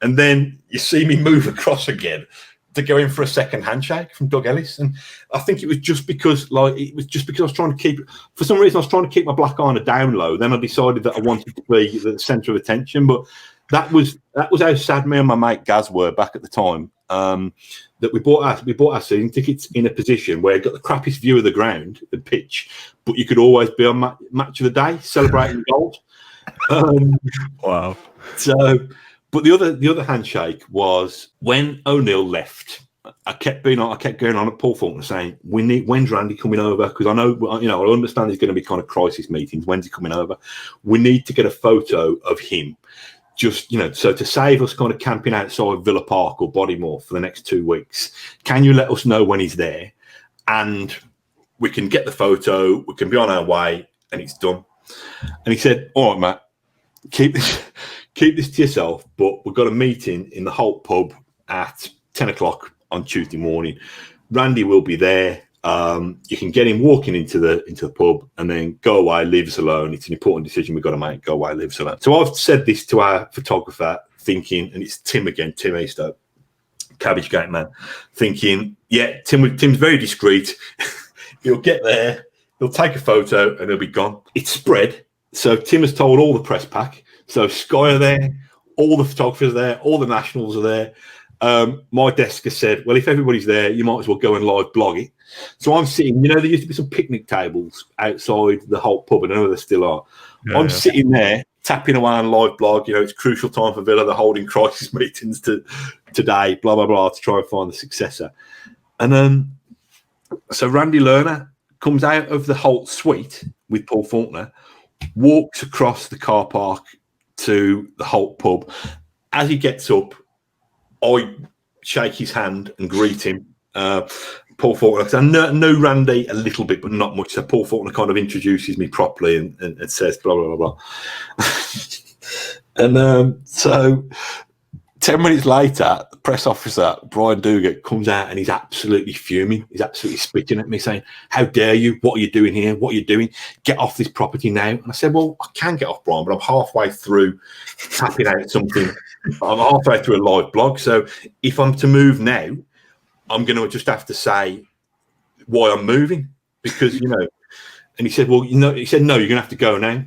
C: And then you see me move across again to go in for a second handshake from Doug Ellis. And I think it was just because I was trying to keep, for some reason, I was trying to keep my black eye on a down low. Then I decided that I wanted to be the centre of attention. But that was how sad me and my mate Gaz were back at the time. That we bought our season tickets in a position where you got the crappiest view of the ground, the pitch, but you could always be on match of the day celebrating goals.
B: Wow.
C: So. But the other handshake was when O'Neill left. I kept going on at Paul Faulkner saying, when's Randy coming over? Because I know, I understand there's going to be kind of crisis meetings. When's he coming over? We need to get a photo of him. Just, so to save us kind of camping outside Villa Park or Bodymore for the next 2 weeks, can you let us know when he's there? And we can get the photo, we can be on our way, and it's done. And he said, all right, Matt, keep this to yourself, but we've got a meeting in the Holt pub at 10 o'clock on Tuesday morning. Randy will be there. You can get him walking into the pub and then go away, leave us alone. It's an important decision we've got to make. Go away, leave us alone. So I've said this to our photographer, thinking, and it's Tim again, Tim Easter, Cabbage Gate man, thinking, yeah, Tim's very discreet. He'll get there, he'll take a photo, and he'll be gone. It's spread. So Tim has told all the press pack. So Sky are there, all the photographers are there, all the nationals are there. My desk has said, well, if everybody's there, you might as well go and live blog it. So I'm sitting, there used to be some picnic tables outside the Holt pub. I don't know there still are. I'm sitting there, tapping away on live blog. It's crucial time for Villa. They're holding crisis meetings today, blah, blah, blah, to try and find the successor. And so Randy Lerner comes out of the Holt suite with Paul Faulkner, walks across the car park to the Holt pub. As he gets up, I shake his hand and greet him. Paul Faulkner, because I know Randy a little bit, but not much. So Paul Faulkner kind of introduces me properly and says blah, blah, blah, blah. And so 10 minutes later, the press officer, Brian Dugan, comes out and he's absolutely fuming. He's absolutely spitting at me saying, how dare you? What are you doing here? What are you doing? Get off this property now. And I said, well, I can get off, Brian, but I'm halfway through tapping out something. I'm halfway through a live blog. So if I'm to move now, I'm going to just have to say why I'm moving because, you know, and he said, well, you know, he said, no, you're going to have to go now.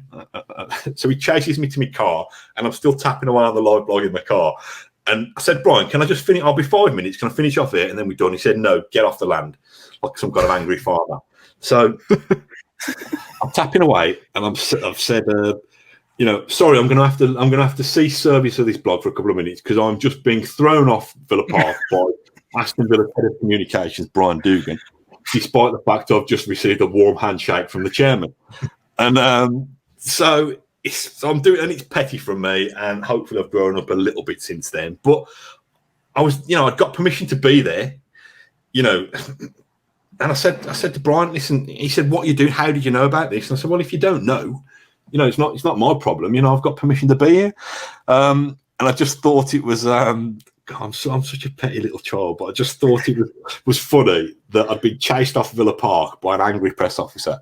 C: So he chases me to my car and I'm still tapping away on the live blog in my car. And I said, Brian, can I just finish? I'll be 5 minutes. Can I finish off here? And then we're done. He said, no, get off the land, like some kind of angry father. So I'm tapping away and I've said, you know, sorry, I'm going to have to cease service of this blog for a couple of minutes because I'm just being thrown off Villa Park by Aston Villa head of communications, Brian Dugan, despite the fact I've just received a warm handshake from the chairman. And so I'm doing, and it's petty from me, and hopefully I've grown up a little bit since then. But I was, you know, I'd got permission to be there, you know, and I said to Brian, listen, he said, what are you doing? How did you know about this? And I said, well, if you don't know, you know, it's not my problem. You know, I've got permission to be here. And I just thought it was, I'm such a petty little child, but I just thought it was funny that I'd been chased off Villa Park by an angry press officer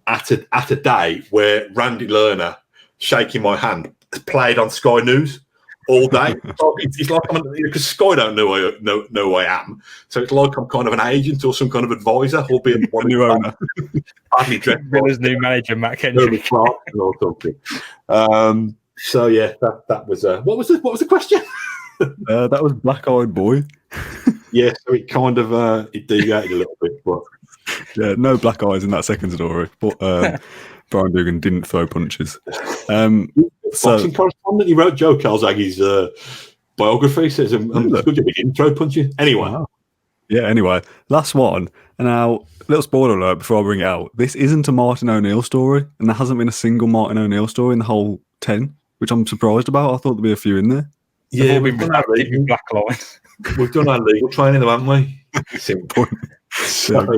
C: at a day where Randy Lerner shaking my hand played on Sky News all day. It's like because Sky don't know who I am, so it's like I'm kind of an agent or some kind of advisor, albeit one new owner. Hardly dreadful.
D: Villa's new manager, Mat Kendrick,
C: or something. So yeah, that was what was the question?
B: That was Black Eyed Boy.
C: Yeah, so it kind of it deviated a little bit, but
B: yeah, no black eyes in that second story. But Brian Dugan didn't throw punches.
C: Boxing correspondent, he wrote Joe Calzaghe's biography. Says, "Good job, he didn't throw punches." Anyway,
B: wow. Yeah. Anyway, last one. And now, little spoiler alert before I bring it out. This isn't a Martin O'Neill story, and there hasn't been a single Martin O'Neill story in the whole 10, which I'm surprised about. I thought there'd be a few in there.
C: Yeah, we've done our legal training, though, haven't we?
B: Simple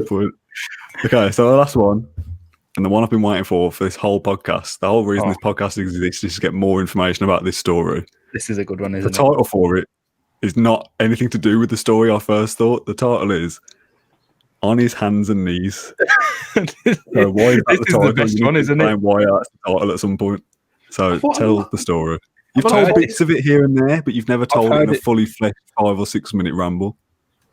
B: point. Okay, so the last one, and the one I've been waiting for this whole podcast. The whole reason this podcast exists is to get more information about this story.
D: This is a good one, isn't it?
B: The title for it is not anything to do with the story I first thought. The title is On His Hands and Knees. So why is that the title?
D: The best one, isn't it?
B: Why that's the title at some point. So tell the story. You've told bits of it here and there, but you've never told it in a fully fleshed 5 or 6 minute ramble.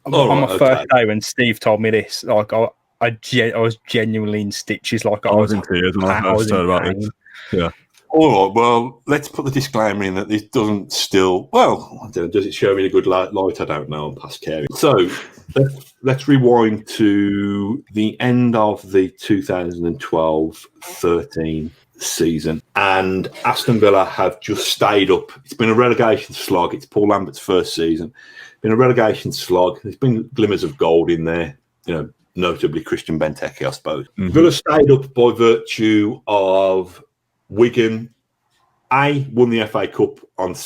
D: On my first day when Steve told me this, like I was genuinely in stitches. Like I was
B: in tears when I first heard about it. Yeah.
C: All right. Well, let's put the disclaimer in that this doesn't still. Well, I don't know, does it show me a good light? I don't know. I'm past caring. So let's rewind to the end of the 2012-13 season, and Aston Villa have just stayed up. It's been a relegation slog. It's Paul Lambert's first season. Been a relegation slog. There's been glimmers of gold in there, you know, notably Christian Benteke, I suppose. Mm-hmm. Villa stayed up by virtue of Wigan won the FA Cup on the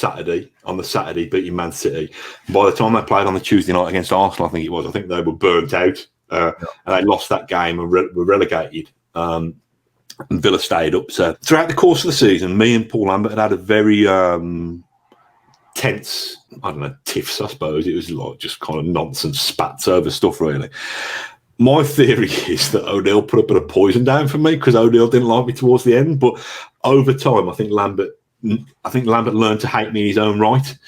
C: Saturday, beating Man City. By the time they played on the Tuesday night against Arsenal, I think they were burnt out, and they lost that game and were relegated. And Villa stayed up. So throughout the course of the season, me and Paul Lambert had a very tense, tiffs, I suppose. It was like just kind of nonsense, spats over stuff, really. My theory is that O'Neill put a bit of poison down for me because O'Neill didn't like me towards the end. But over time, I think Lambert learned to hate me in his own right,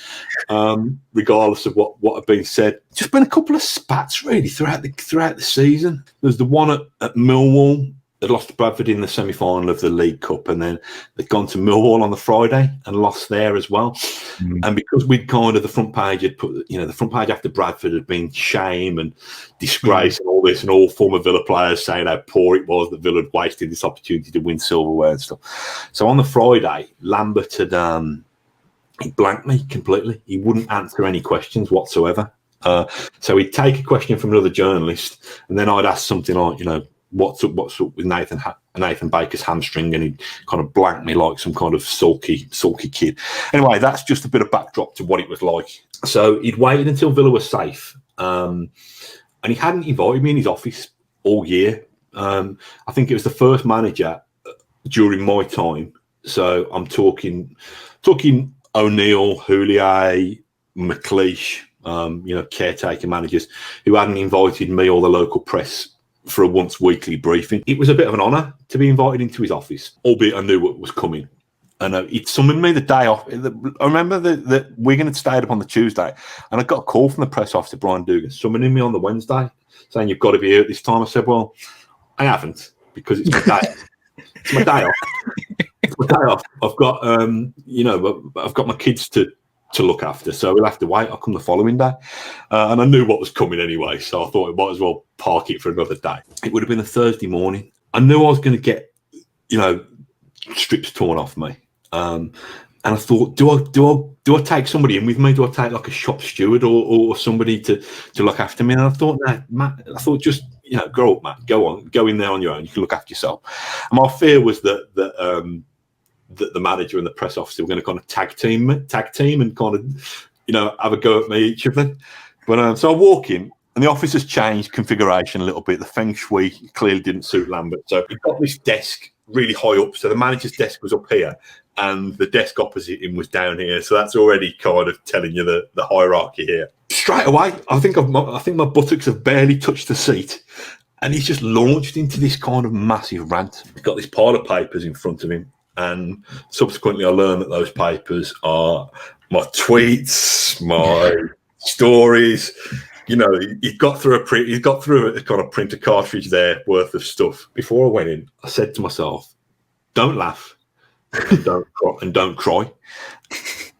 C: regardless of what had been said. Just been a couple of spats, really, throughout the season. There's the one at Millwall. They'd lost to Bradford in the semi-final of the League Cup, and then they'd gone to Millwall on the Friday and lost there as well. Mm. And because we'd kind of the front page had put, the front page after Bradford had been shame and disgrace and all this, and all former Villa players saying how poor it was that Villa had wasted this opportunity to win silverware and stuff. So on the Friday, Lambert had he blanked me completely. He wouldn't answer any questions whatsoever. So he'd take a question from another journalist, and then I'd ask something like, what's up with Nathan Baker's hamstring, and he kind of blanked me like some kind of sulky kid. Anyway, that's just a bit of backdrop to what it was like. So he'd waited until Villa was safe, and he hadn't invited me in his office all year. I think it was the first manager during my time. So I'm talking O'Neill, Houllier, McLeish, caretaker managers who hadn't invited me or the local press for a once weekly briefing. It was a bit of an honour to be invited into his office, albeit I knew what was coming. And he'd summoned me the day off. I remember that Wigan had stayed up on the Tuesday, and I got a call from the press officer, Brian Dugan, summoning me on the Wednesday, saying, "You've got to be here at this time." I said, "Well, I haven't, because it's my day. It's my day off. It's my day off. I've got, I've got my kids to look after, so we'll have to wait. I'll come the following day." And I knew what was coming anyway, so I thought I might as well park it for another day. It would have been a Thursday morning. I knew I was going to get, strips torn off me. And I thought, do I take somebody in with me? Do I take like a shop steward or somebody to look after me? And I thought, no, Matt, just grow up, Matt. Go in there on your own. You can look after yourself. And my fear was that the manager and the press officer were going to kind of tag team and kind of have a go at me, each of them. But so I walk in, and the office has changed configuration a little bit. The feng shui clearly didn't suit Lambert, so we've got this desk really high up. So the manager's desk was up here, and the desk opposite him was down here. So that's already kind of telling you the hierarchy here. Straight away, I think my buttocks have barely touched the seat, and he's just launched into this kind of massive rant. He's got this pile of papers in front of him, and subsequently I learned that those papers are my tweets, my stories. He's got through a kind of printer cartridge there worth of stuff. Before I went in, I said to myself, "Don't laugh and don't cry."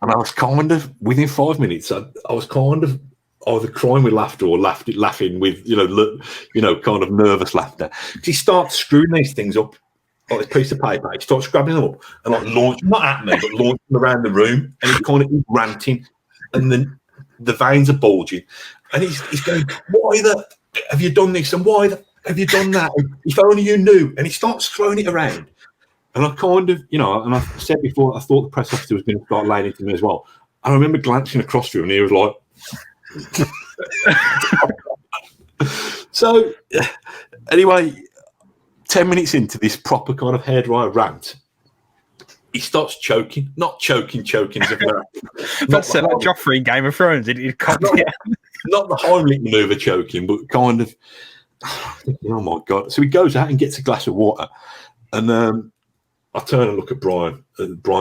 C: And I was kind of, within 5 minutes, I was kind of either crying with laughter or laughing with kind of nervous laughter. Because he starts screwing these things up, like this piece of paper. He starts grabbing them up and like launching, not at me, but launching them around the room, and he's kind of ranting, and then the veins are bulging. And he's going, "Why have you done this? And why have you done that? If only you knew." And he starts throwing it around. And I kind of, and I said before, I thought the press officer was going to start laying into me as well. I remember glancing across to him, and he was like... So, anyway, 10 minutes into this proper kind of hairdryer rant, he starts choking. Not choking.
D: That's like Joffrey in Game of Thrones.
C: Not the Heimlich maneuver choking, but kind of, oh my God. So he goes out and gets a glass of water. And I turn and look at Brian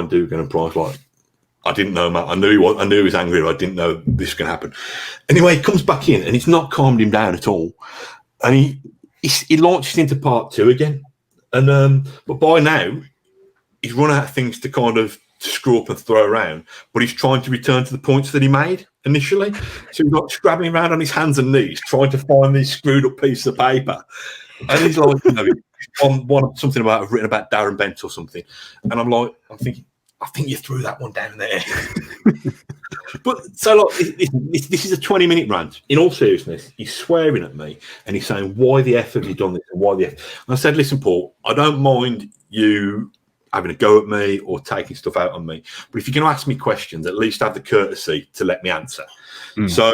C: Dugan, and Brian's like, "I didn't know, Matt. I knew he was angry, but I didn't know this was going to happen." Anyway, he comes back in, and it's not calmed him down at all. And he launches into part two again. And but by now, he's run out of things to kind of screw up and throw around, but he's trying to return to the points that he made initially. So he's like scrabbling around on his hands and knees, trying to find these screwed up pieces of paper. And he's like, one something about written about Darren Bent or something. And I'm thinking, I think you threw that one down there. But so this is a 20-minute rant. In all seriousness, he's swearing at me, and he's saying, "Why the F have you done this? And why the F?" And I said, "Listen, Paul, I don't mind you having a go at me or taking stuff out on me, but if you're going to ask me questions, at least have the courtesy to let me answer." So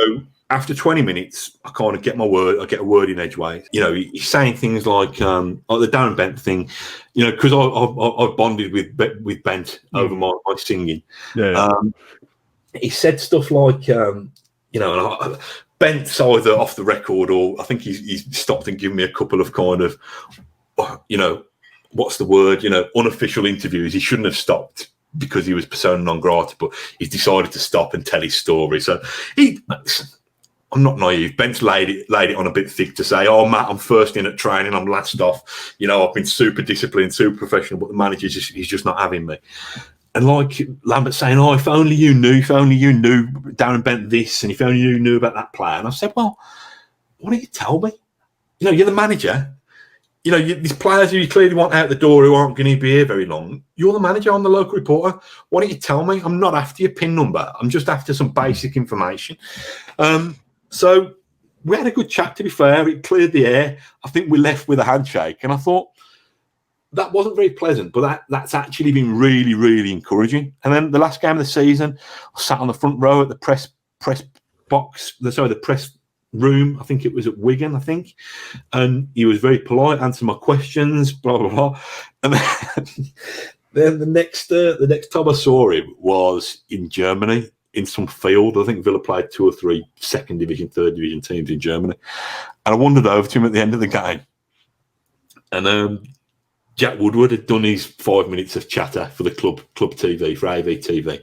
C: after 20 minutes, I kind of get I get a word in edgeways. He's saying things like the Darren Bent thing, because I bonded with Bent over my singing. He said stuff like, Bent's either off the record, or I think he's stopped and given me a couple of kind of, what's the word? Unofficial interviews. He shouldn't have stopped because he was persona non grata, but he's decided to stop and tell his story. So I'm not naive. Bent's laid it on a bit thick to say, "Oh, Matt, I'm first in at training. I'm last off. I've been super disciplined, super professional, but the manager's he's just not having me." And like Lambert saying, "Oh, if only you knew Darren Bent this, and if only you knew about that player." And I said, "Well, why don't you tell me? You're the manager. These players who you clearly want out the door who aren't going to be here very long, you're the manager, I'm the local reporter. Why don't you tell me? I'm not after your PIN number. I'm just after some basic information." So we had a good chat, to be fair. It cleared the air. I think we left with a handshake. And I thought, that wasn't very pleasant, but that's actually been really, really encouraging. And then the last game of the season, I sat on the front row at the press room. I think it was at Wigan, and he was very polite, answered my questions, blah blah blah. And then the next time I saw him was in Germany in some field. I think Villa played 2 or 3 second division, third division teams in Germany, and I wandered over to him at the end of the game, and Jack Woodward had done his 5 minutes of chatter for the club TV, for AV TV.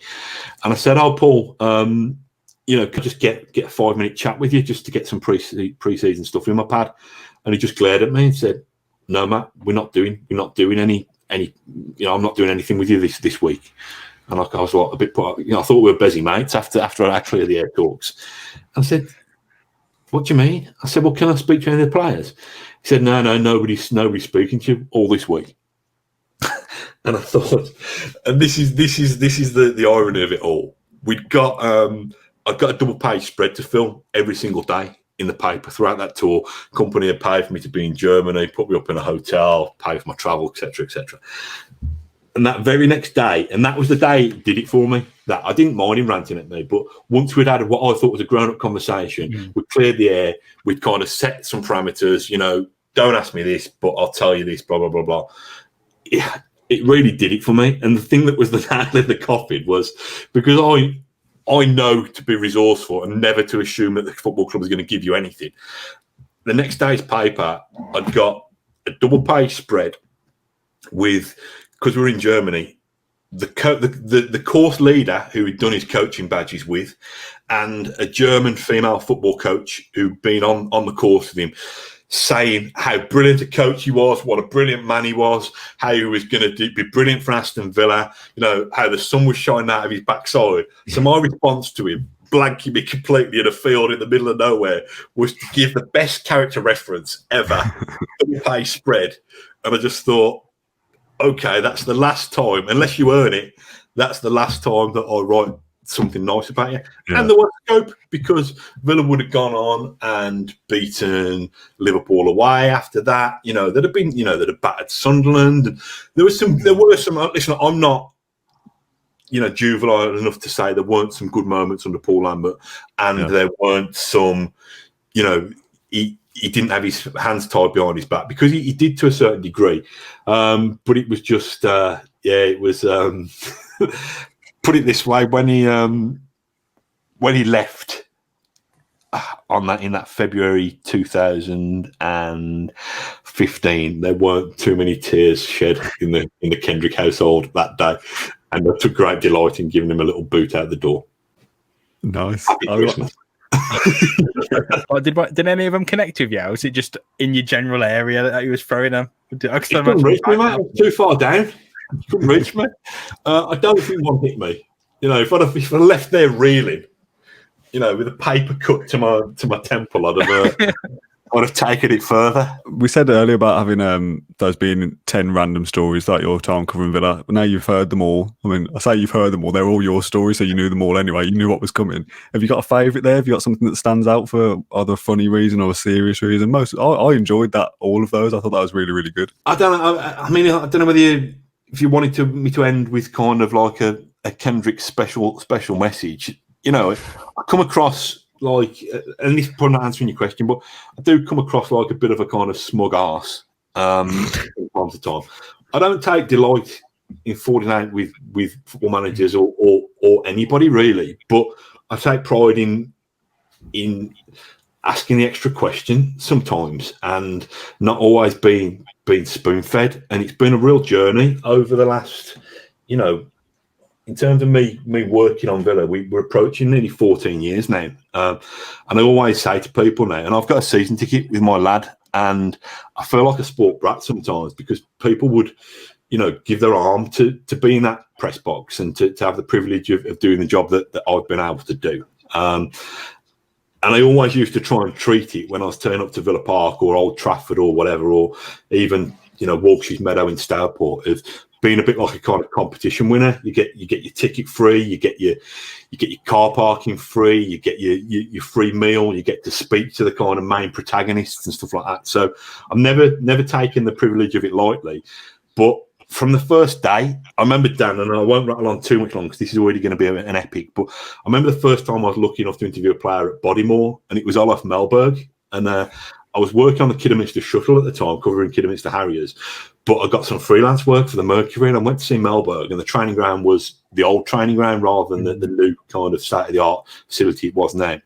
C: And I said, "Oh, Paul, could I just get a 5-minute chat with you just to get some pre-season stuff in my pad?" And he just glared at me and said, "No, Matt, we're not doing any I'm not doing anything with you this week." And I was like a bit put, I thought we were busy mates after I clear the air talks. And I said, "What do you mean?" I said, "Well, can I speak to any of the players?" He said, "No, nobody's speaking to you all this week." And I thought, and this is the irony of it all. We'd got I've got a double-page spread to fill every single day in the paper throughout that tour. Company had paid for me to be in Germany, put me up in a hotel, paid for my travel, etc., etc. And that very next day, and that was the day it did it for me. That I didn't mind him ranting at me, but once we'd had what I thought was a grown-up conversation, we cleared the air. We'd kind of set some parameters. Don't ask me this, but I'll tell you this. Blah blah blah blah. Yeah, it really did it for me. And the thing that was the nail in the coffin was because I know to be resourceful and never to assume that the football club is going to give you anything. The next day's paper, I'd got a double-page spread with, because we're in Germany, the course leader who had done his coaching badges with, and a German female football coach who'd been on the course with him, saying how brilliant a coach he was, what a brilliant man he was, how he was going to be brilliant for Aston Villa, how the sun was shining out of his backside. So my response to him, blanking me completely in a field in the middle of nowhere, was to give the best character reference ever, double-page spread. And I just thought, okay, that's the last time, unless you earn it, that's the last time that I write something nice about you. Yeah. And there was scope because Villa would have gone on and beaten Liverpool away after that. They'd have been, they'd have battered Sunderland. And there were some, listen, I'm not, juvenile enough to say there weren't some good moments under Paul Lambert, and there weren't some, he didn't have his hands tied behind his back, because he did to a certain degree. But it was just, it was, put it this way, when he left in that February 2015, there weren't too many tears shed in the Kendrick household that day, and I took great delight in giving him a little boot out the door.
B: Nice.
C: Happy Christmas.
D: Did any of them connect with you? Or was it just in your general area that he was throwing them?
C: He couldn't reach me, mate. I was too far down. He couldn't reach me. I don't think one hit me. If I'd left there reeling, with a paper cut to my temple, I'd have taken it further.
B: We said earlier about having those being 10 random stories throughout your time covering Villa. But now you've heard them all. I mean, I say you've heard them all. They're all your stories, so you knew them all anyway. You knew what was coming. Have you got a favourite there? Have you got something that stands out for either a funny reason or a serious reason? I enjoyed that. All of those. I thought that was really, really good.
C: I don't know. I mean, I don't know whether if you wanted me to end with kind of like a Kendrick special message. I come across like, and this is probably not answering your question, but I do come across like a bit of a kind of smug arse from time to time. I don't take delight in falling out with football managers or anybody really, but I take pride in asking the extra question sometimes and not always being spoon-fed. And it's been a real journey over the last, in terms of me working on Villa, we're approaching nearly 14 years now. And I always say to people now, and I've got a season ticket with my lad, and I feel like a sport brat sometimes because people would, give their arm to be in that press box and to have the privilege of doing the job that I've been able to do. And I always used to try and treat it when I was turning up to Villa Park or Old Trafford or whatever, or even, Walshes Meadow in Stourport, of being a bit like a kind of competition winner. You get your ticket free, you get your car parking free, you get your free meal, you get to speak to the kind of main protagonists and stuff like that. So I've never taken the privilege of it lightly. But from the first day, I remember, Dan, and I won't rattle on too much long because this is already going to be an epic, but I remember the first time I was lucky enough to interview a player at Bodymore, and it was Olaf Melberg. And I was working on the Kidderminster Shuttle at the time, covering Kidderminster Harriers, but I got some freelance work for the Mercury, and I went to see Melberg, and the training ground was the old training ground rather than the new kind of state-of-the-art facility it was now. And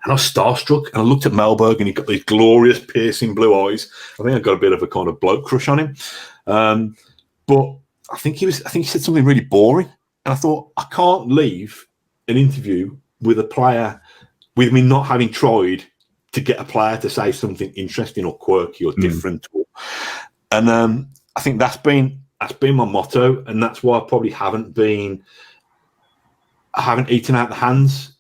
C: I was starstruck, and I looked at Melberg, and he got these glorious, piercing blue eyes. I think I got a bit of a kind of bloke crush on him. But I think he said something really boring. And I thought, I can't leave an interview with a player with me not having tried to get a player to say something interesting or quirky or different. And I think that's been my motto. And that's why I probably haven't eaten out the hands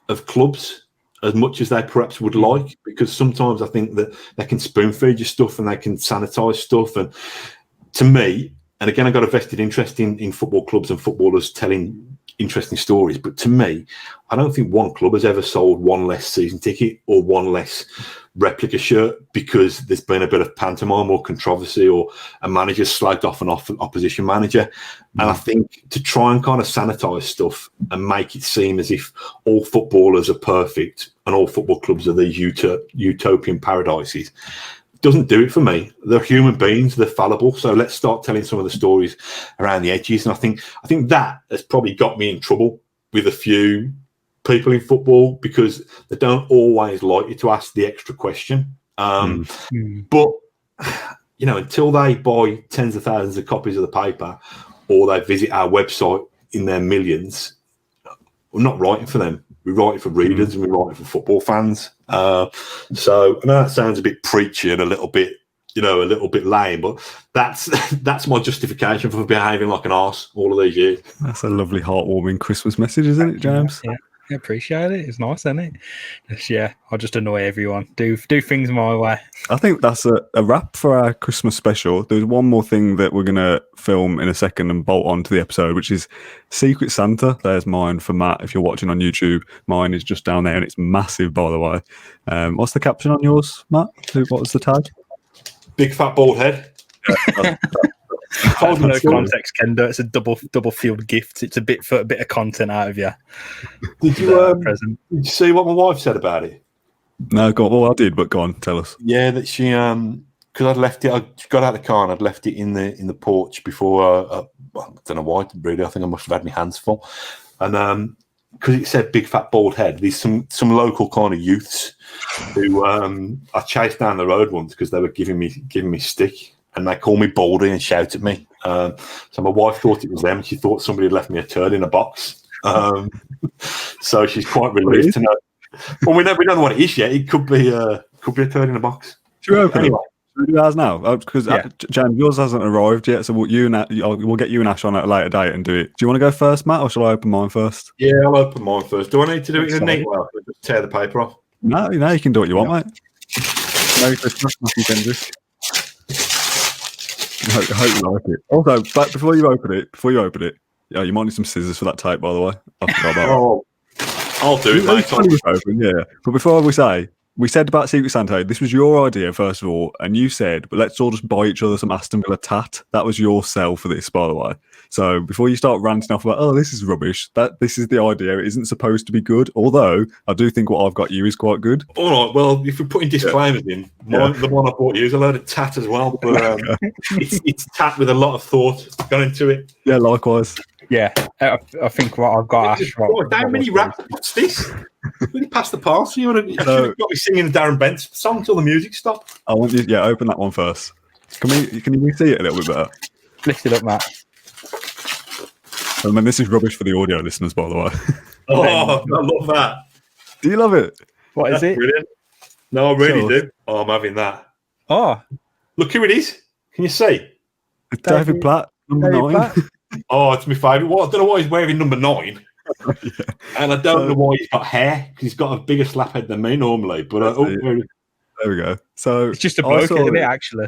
C: of clubs as much as they perhaps would like, because sometimes I think that they can spoon feed you stuff and they can sanitize stuff. And to me, and again, I got a vested interest in football clubs and footballers telling interesting stories. But to me, I don't think one club has ever sold one less season ticket or one less replica shirt because there's been a bit of pantomime or controversy or a manager slagged off an opposition manager. And I think to try and kind of sanitize stuff and make it seem as if all footballers are perfect and all football clubs are these utopian paradises doesn't do it for me. They're human beings, they're fallible. So let's start telling some of the stories around the edges. And I think that has probably got me in trouble with a few people in football because they don't always like you to ask the extra question. But, you know, until they buy tens of thousands of copies of the paper or they visit our website in their millions, we're not writing for them. We write it for readers and we write it for football fans. So I know that sounds a bit preachy and a little bit lame, but that's my justification for behaving like an arse all of these years.
B: That's a lovely, heartwarming Christmas message, isn't it, James?
D: Yeah. I appreciate it. It's nice, isn't it? I'll just annoy everyone. Do things my way. I
B: think that's a wrap for our Christmas special. There's one more thing that we're going to film in a second and bolt on to the episode, which is Secret Santa. There's mine for Matt. If you're watching on YouTube, mine is just down there and it's massive, by the way. What's the caption on yours, Matt? What was the tag?
C: Big fat bald head.
D: Hold no context, Kendo. It's a double field gift. It's a bit of content out of you.
C: Did you see what my wife said about it?
B: No, go on. Well, I did, but go on, tell us.
C: Yeah, that she because I'd left it. I got out of the car and I'd left it in the porch before. I don't know why. Really, I think I must have had my hands full. And because it said big fat bald head, there's some local kind of youths who I chased down the road once because they were giving me stick. And they call me Baldy and shout at me. So my wife thought it was them. She thought somebody had left me a turd in a box. So she's quite relieved to know. Well, we don't know what it is yet. It could be a turd in a box.
B: Should we open it? Should we do ours now? Because Jan, yours hasn't arrived yet. So we'll get you and Ash on at a later date and do it. Do you want to go first, Matt, or shall I open mine first?
C: Yeah, I'll open mine first. Do I need to do it in a neat way? Just tear the paper off?
B: No, you can do what you want, mate. Merry Christmas, Mat Kendrick. I hope you like it. Also, but before you open it, you might need some scissors for that tape, by the way. I forgot about that.
C: I'll do it,
B: mate. But before we said about Secret Santa, this was your idea, first of all, and you said, but let's all just buy each other some Aston Villa tat. That was your sell for this, by the way. So before you start ranting off about, this is rubbish, this is the idea. It isn't supposed to be good, although I do think what I've got you is quite good.
C: All right, well, if we're putting disclaimers in, the one I bought you is a load of tat as well, but it's tat with a lot of thought gone into it.
B: Yeah, likewise.
D: Yeah, I think what I've got, Ash.
C: How many raps? What's this? Really pass the parcel. You should have got me singing the Darren Bent song till the music stopped.
B: I want you, open that one first. Can you see it a little bit better?
D: Lift it up, Matt.
B: I mean, this is rubbish for the audio listeners, by the way.
C: Oh, I love that.
B: Do you love it?
D: What is it?
C: Brilliant. No, I really do. Oh, I'm having that.
D: Oh,
C: look who it is. Can you see?
B: It's David Platt, number 9.
C: Oh, it's my favourite. Well, I don't know why he's wearing number 9. Yeah. And I don't know why he's got hair, because he's got a bigger slap head than me normally. But
B: there we go. So
D: it's just a bloke, isn't it, actually?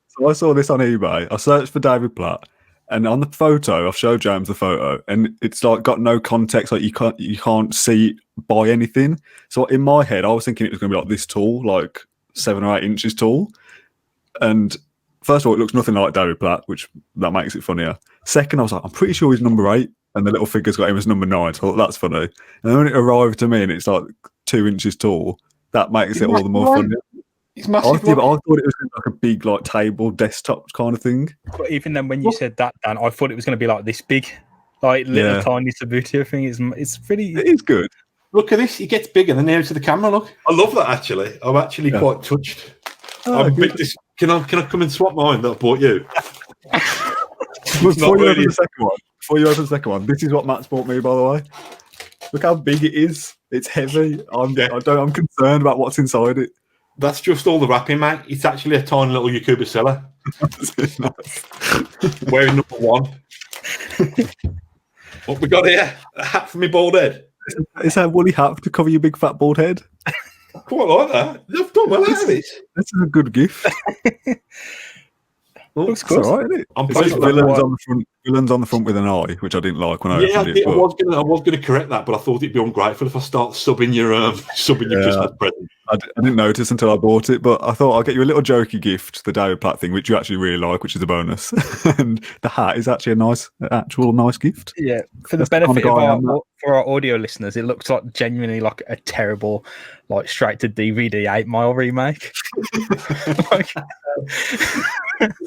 B: So I saw this on eBay. I searched for David Platt, And on the photo, I've showed James the photo, and it's like got no context. Like you can't see by anything. So in my head, I was thinking it was going to be like this tall, like 7 or 8 inches tall. And first of all, it looks nothing like David Platt, which that makes it funnier. Second, I was like, I'm pretty sure he's number 8, and the little figure's got him as number 9. So I thought that's funny. And then when it arrived to me, and it's like 2 inches tall, that makes it all the more funny.
C: It's massive.
B: I thought it was like a big like table desktop kind of thing.
D: But even then, when you said that, Dan, I thought it was going to be like this big, like little tiny Subbuteo thing. It's pretty.
B: It is good.
C: Look at this. He gets bigger than near to the camera. Look, I love that. Actually, I'm actually quite touched. Can I come and swap mine that I bought you?
B: Before you open the second one, this is what Matt's bought me, by the way. Look how big it is. It's heavy. I'm concerned about what's inside it.
C: That's just all the wrapping, mate. It's actually a tiny little Yakuba Seller. Wearing number 1. What we got here? A hat for me bald head.
B: It's a woolly hat to cover your big fat bald head.
C: Quite like that. I've done well out of it.
B: This is a good gift.
D: Looks good.
B: All right, isn't it?
C: I'm
B: it's villains on the front with an eye, which I didn't like when I opened it.
C: I was going to correct that, but I thought it'd be ungrateful if I start subbing your Christmas present.
B: I didn't notice until I bought it, but I thought I'll get you a little jokey gift, the David Platt thing, which you actually really like, which is a bonus. And the hat is actually a nice gift.
D: Yeah, for the benefit of our audio listeners, it looks like genuinely like a terrible, like straight to DVD 8 Mile remake.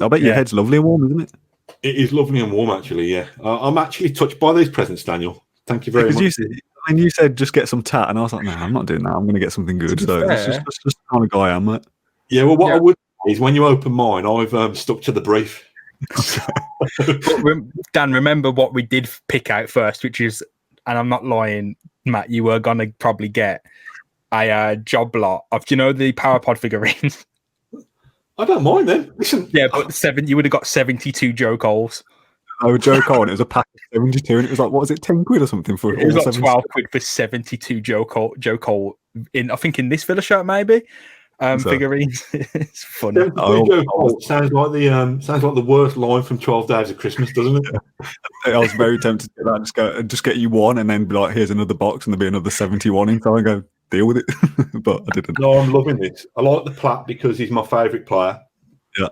B: I bet your head's lovely and warm, isn't it?
C: It is lovely and warm, actually. Yeah, I'm actually touched by these presents, Daniel. Thank you very much.
B: You said just get some tat, and I was like, no, I'm not doing that. I'm going to get something good. So that's just the kind of guy I am, mate.
C: Yeah, well, what I would say is when you open mine, I've stuck to the brief.
D: Dan, remember what we did pick out first, which is, and I'm not lying, Matt, you were going to probably get a job lot of, do you know the Powerpod figurines?
C: I don't mind them. Listen,
D: yeah, but you would have got 72 Joe Coles.
B: Oh, Joe Cole, and it was a pack of 72, and it was like, what was it, 10 quid or something for it?
D: It was like 12 quid for 72 Joe Cole I think in this Villa shirt, maybe. Figurines. It's funny.
C: Joe Cole sounds like the worst line from 12 Days of Christmas, doesn't it?
B: I was very tempted to do that. Just get you one, and then be like, here's another box, and there'll be another 71 inside, and go, deal with it. But I didn't.
C: No, I'm loving this. I like the Platt because he's my favourite player.
B: Yeah.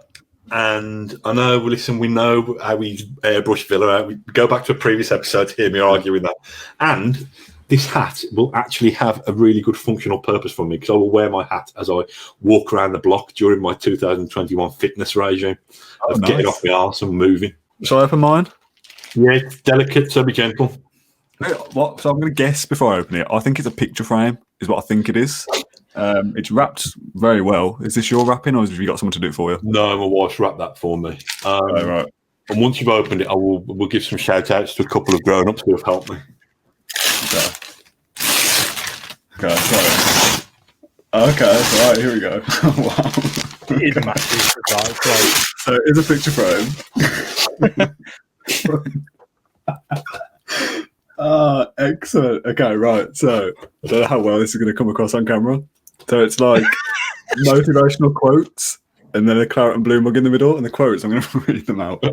C: And I know, listen, we know how we airbrush Villa out. We go back to a previous episode to hear me arguing that. And this hat will actually have a really good functional purpose for me because I will wear my hat as I walk around the block during my 2021 fitness regime of getting off my arse and moving.
B: Shall I open mine?
C: Yeah, it's delicate, so be gentle.
B: What? So I'm going to guess before I open it. I think it's a picture frame, is what I think it is. It's wrapped very well. Is this your wrapping, or have you got someone to do it for you?
C: No, my wife's wrapped that for me.
B: Right.
C: And once you've opened it, we'll give some shout outs to a couple of grown ups who have helped me.
B: Okay, sorry. Okay, so right, here we go. Wow.
D: It is a massive surprise.
B: So it is a picture frame. Excellent. Okay, right. So I don't know how well this is going to come across on camera. So it's like motivational quotes, and then a claret and blue mug in the middle, and the quotes, I'm going to read them out.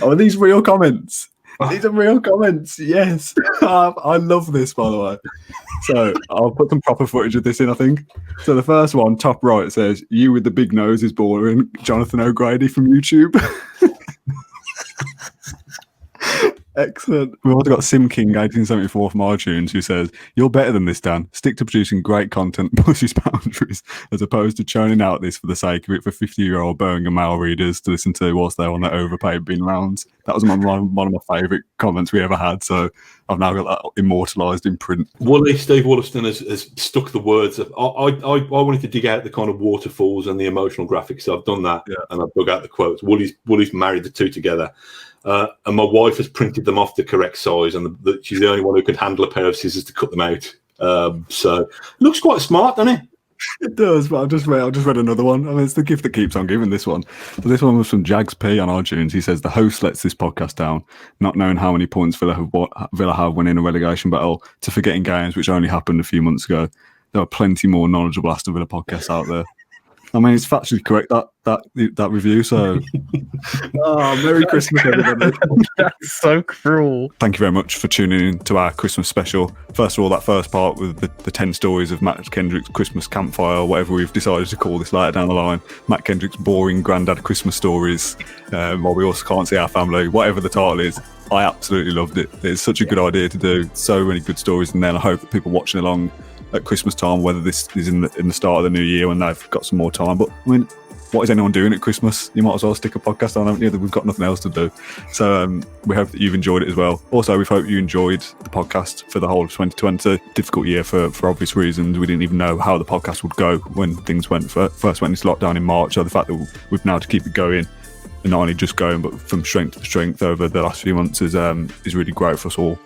B: Are these real comments? These are real comments. Yes. I love this, by the way. So I'll put some proper footage of this in, I think. So the first one, top right, says, "You with the big nose is boring. Jonathan O'Grady from YouTube." Excellent. We've also got Sim King 1874 from iTunes who says, "You're better than this, Dan. Stick to producing great content that pushes boundaries as opposed to churning out this for the sake of it for 50-year-old Birmingham Mail readers to listen to whilst they're on their overpaid bin rounds." That was one of my favourite comments we ever had, so I've now got that immortalised in print.
C: Steve Wollaston has stuck the words. I wanted to dig out the kind of waterfalls and the emotional graphics, so I've done that, and I've dug out the quotes. Wooly's married the two together. And my wife has printed them off the correct size, and she's the only one who could handle a pair of scissors to cut them out. So it looks quite smart, doesn't it?
B: It does, but I've just read another one. I mean, it's the gift that keeps on giving, this one. So this one was from Jags P on iTunes. He says, "The host lets this podcast down, not knowing how many points Villa have winning a relegation battle, to forgetting games which only happened a few months ago. There are plenty more knowledgeable Aston Villa podcasts out there." I mean, it's factually correct, that review. So, Merry Christmas, everybody.
D: That's so cruel.
B: Thank you very much for tuning in to our Christmas special. First of all, that first part with the 10 stories of Mat Kendrick's Christmas campfire, or whatever we've decided to call this later down the line. Mat Kendrick's boring granddad Christmas stories, while we also can't see our family. Whatever the title is, I absolutely loved it. It's such a good idea to do. So many good stories, and then I hope that people watching along at Christmas time, whether this is in the start of the new year when they've got some more time. But I mean, what is anyone doing at Christmas? You might as well stick a podcast on, haven't you? We've got nothing else to do. So we hope that you've enjoyed it as well. Also, we hope you enjoyed the podcast for the whole of 2020. Difficult year for obvious reasons. We didn't even know how the podcast would go when things first went into lockdown in March. So the fact that we've now to keep it going, and not only just going, but from strength to strength over the last few months is really great for us all.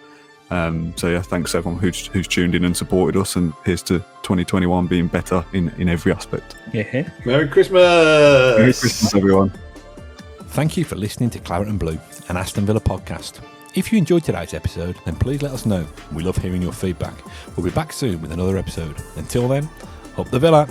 B: So yeah, thanks everyone who's tuned in and supported us, and here's to 2021 being better in every aspect.
D: Yeah.
C: Merry Christmas!
B: Merry Christmas, everyone.
A: Thank you for listening to Claret and Blue, an Aston Villa podcast. If you enjoyed today's episode, then please let us know. We love hearing your feedback. We'll be back soon with another episode. Until then, up the Villa!